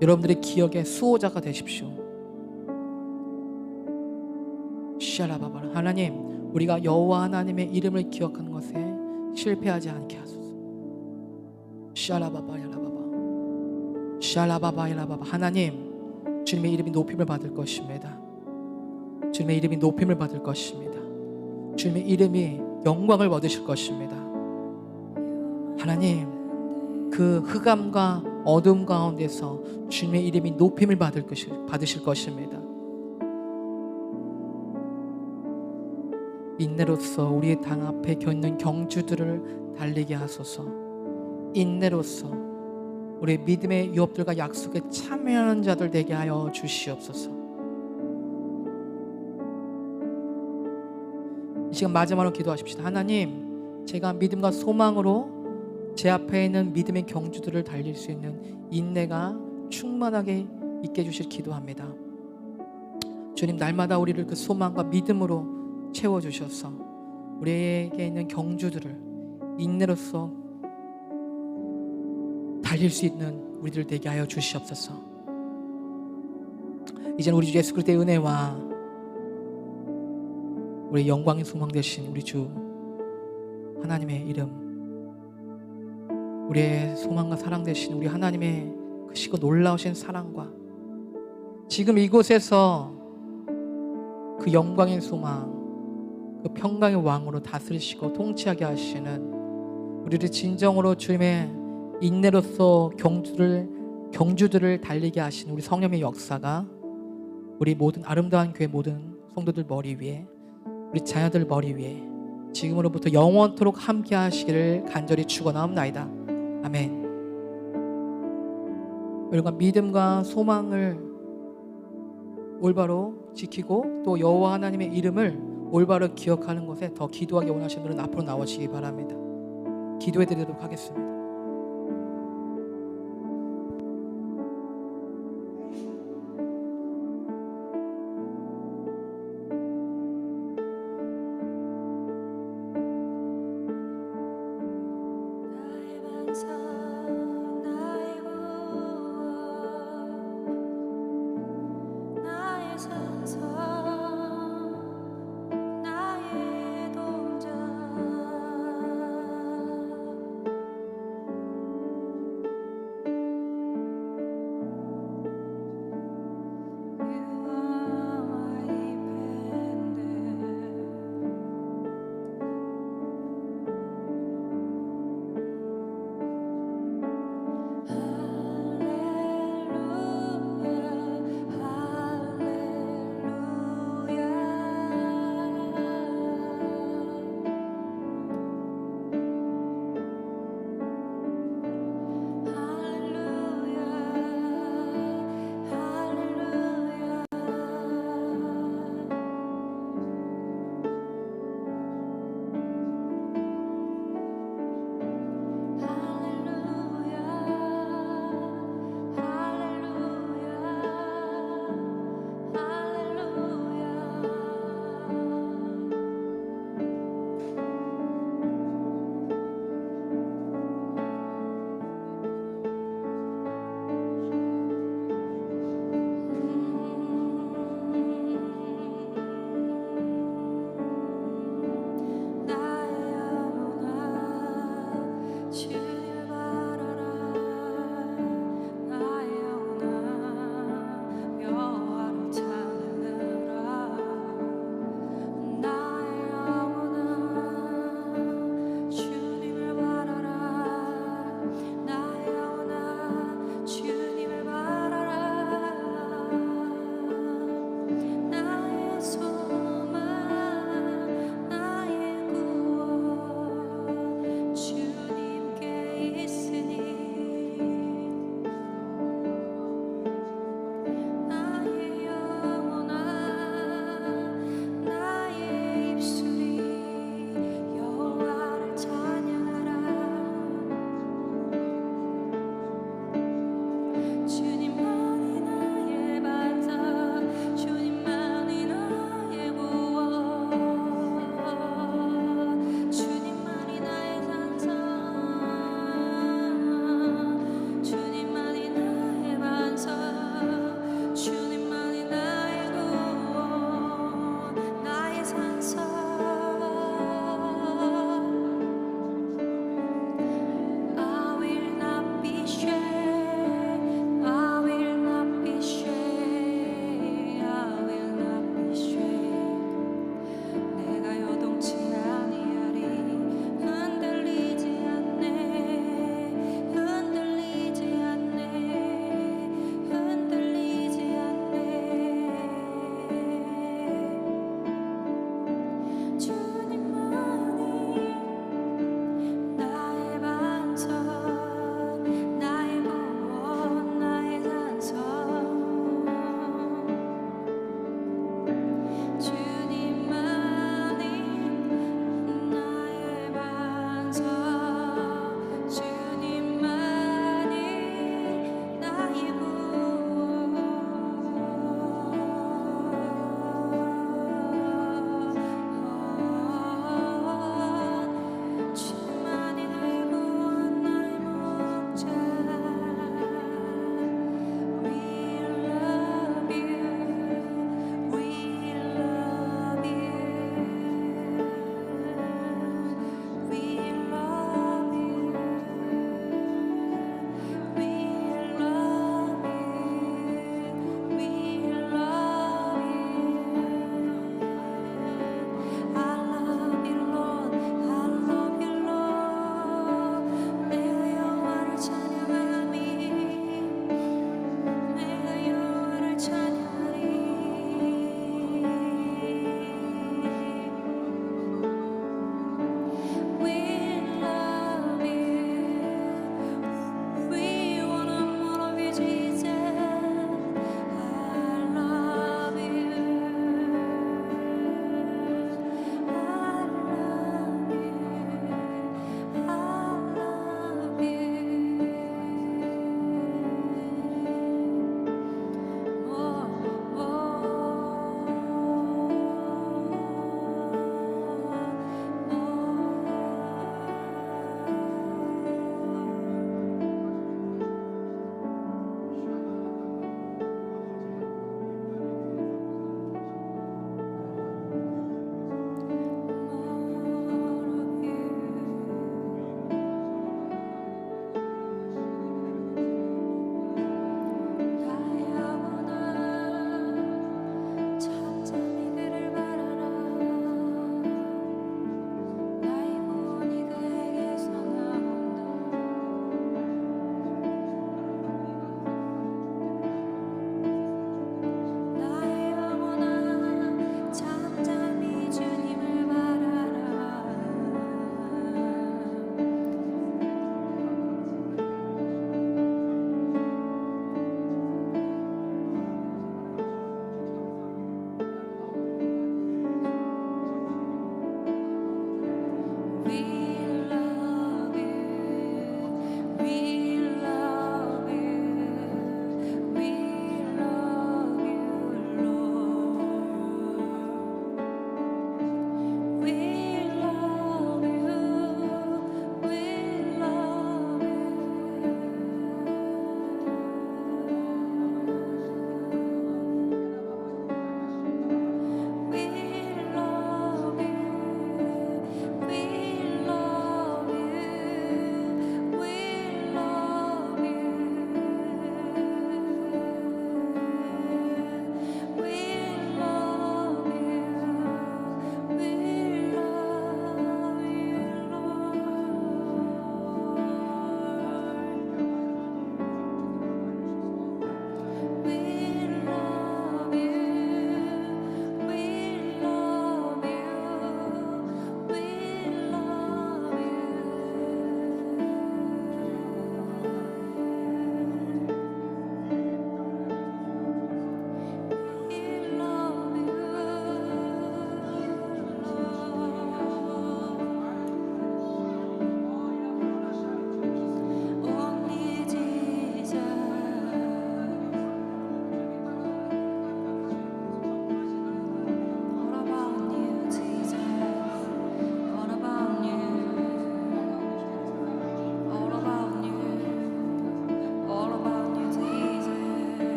여러분들의 기억의 수호자가 되십시오. 하나님, 우리가 여호와 하나님의 이름을 기억하는 것에 실패하지 않게 하소서. 하나님, 주님의 이름이 높임을 받을 것입니다. 주님의 이름이 높임을 받을 것입니다. 주님의 이름이 영광을 얻으실 것입니다. 하나님, 그 흑암과 어둠 가운데서 주님의 이름이 높임을 받으실 것입니다. 인내로서 우리의 당 앞에 있는 경주들을 달리게 하소서. 인내로서 우리의 믿음의 유업들과 약속에 참여하는 자들 되게 하여 주시옵소서. 이 시간 마지막으로 기도하십시다. 하나님, 제가 믿음과 소망으로 제 앞에 있는 믿음의 경주들을 달릴 수 있는 인내가 충만하게 있게 해주실 기도합니다. 주님, 날마다 우리를 그 소망과 믿음으로 채워주셔서 우리에게 있는 경주들을 인내로서 달릴 수 있는 우리들 되게 하여 주시옵소서. 이제는 우리 주 예수 그리스도의 은혜와 우리 영광의 소망 되신 우리 주 하나님의 이름, 우리의 소망과 사랑 되신 우리 하나님의 크시고 놀라우신 사랑과 지금 이곳에서 그 영광의 소망, 그 평강의 왕으로 다스리시고 통치하게 하시는 우리를 진정으로 주님의 인내로서 경주들을 달리게 하시는 우리 성령의 역사가 우리 모든 아름다운 교회 모든 성도들 머리 위에, 우리 자녀들 머리 위에 지금으로부터 영원토록 함께 하시기를 간절히 축원하옵나이다. 아멘. 여러분과 믿음과 소망을 올바로 지키고 또 여호와 하나님의 이름을 올바로 기억하는 것에 더 기도하기 원하시는 분은 앞으로 나오시기 바랍니다. 기도해 드리도록 하겠습니다.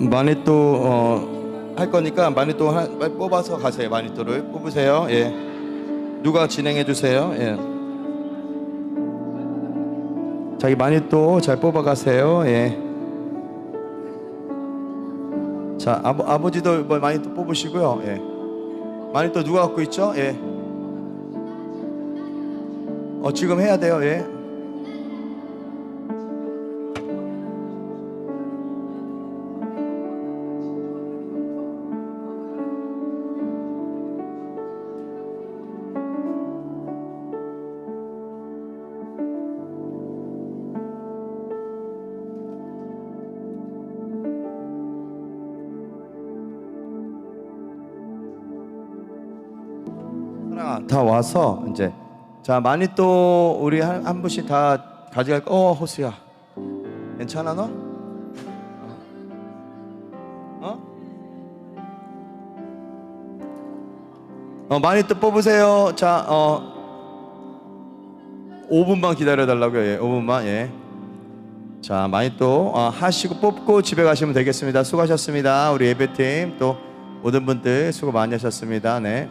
많이 또 할 거니까 많이 또 빨리 뽑아서 가세요. 많이 또를 뽑으세요. 예. 누가 진행해 주세요. 예. 자기 많이 또 잘 뽑아 가세요. 예. 자, 아버지도 많이 또 뽑으시고요. 예. 많이 또 누가 갖고 있죠? 예. 지금 해야 돼요. 예. 다 와서 이제 자 많이 또 우리 한 분씩 다 가져갈 거. 호수야 괜찮아 너? 많이 또 뽑으세요. 자 5분만 기다려 달라고요. 예, 5분만. 예. 자 많이 또 하시고 뽑고 집에 가시면 되겠습니다. 수고하셨습니다. 우리 예배팀 또 모든 분들 수고 많이 하셨습니다. 네.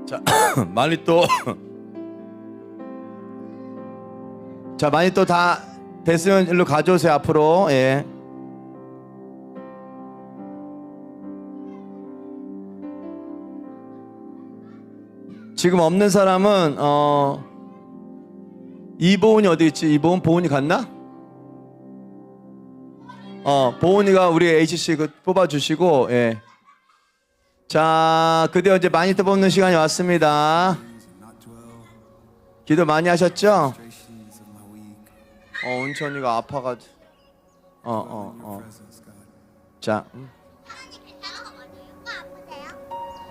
자, 많이 또 자, 많이 또 다 됐으면 일로 가져오세요. 앞으로. 예. 지금 없는 사람은 이보은이 어디 있지? 이보은 보은이 갔나? 보은이가 우리 HC 그 뽑아 주시고. 예. 자, 그대로 이제 많이 또 뽑는 시간이 왔습니다. 기도 많이 하셨죠? 은천이가 아파가지고. 자,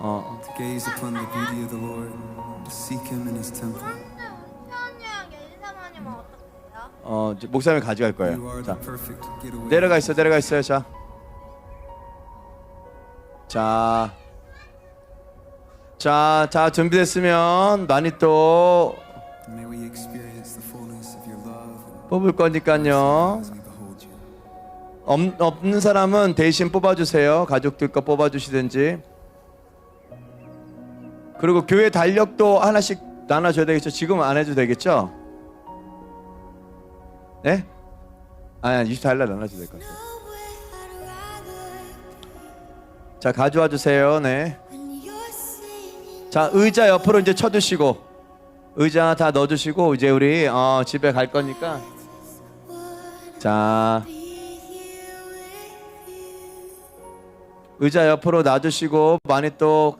To gaze upon the beauty of the Lord, to seek Him in His temple. 은천이랑 예지사모님은 어떠세요? 이제 목사님이 가져갈 You 거예요. are 자, the perfect getaway. 내려가 있어요. 자, 준비됐으면 많이 또 May we experience the fullness of Your love 뽑을 거니까요. as we behold You. 없는 사람은 대신 뽑아주세요. 가족들 거 뽑아주시든지. 그리고 교회 달력도 하나씩 나눠줘야 되겠죠. 지금은 안 해도 되겠죠? 네? 아니 24일 날 나눠줘야 될 것 같아요. 자, 가져와 주세요. 네. 자, 의자 옆으로 이제 쳐두시고, 의자 다 넣어주시고, 이제 우리 집에 갈 거니까. 자, 의자 옆으로 놔두시고 많이 또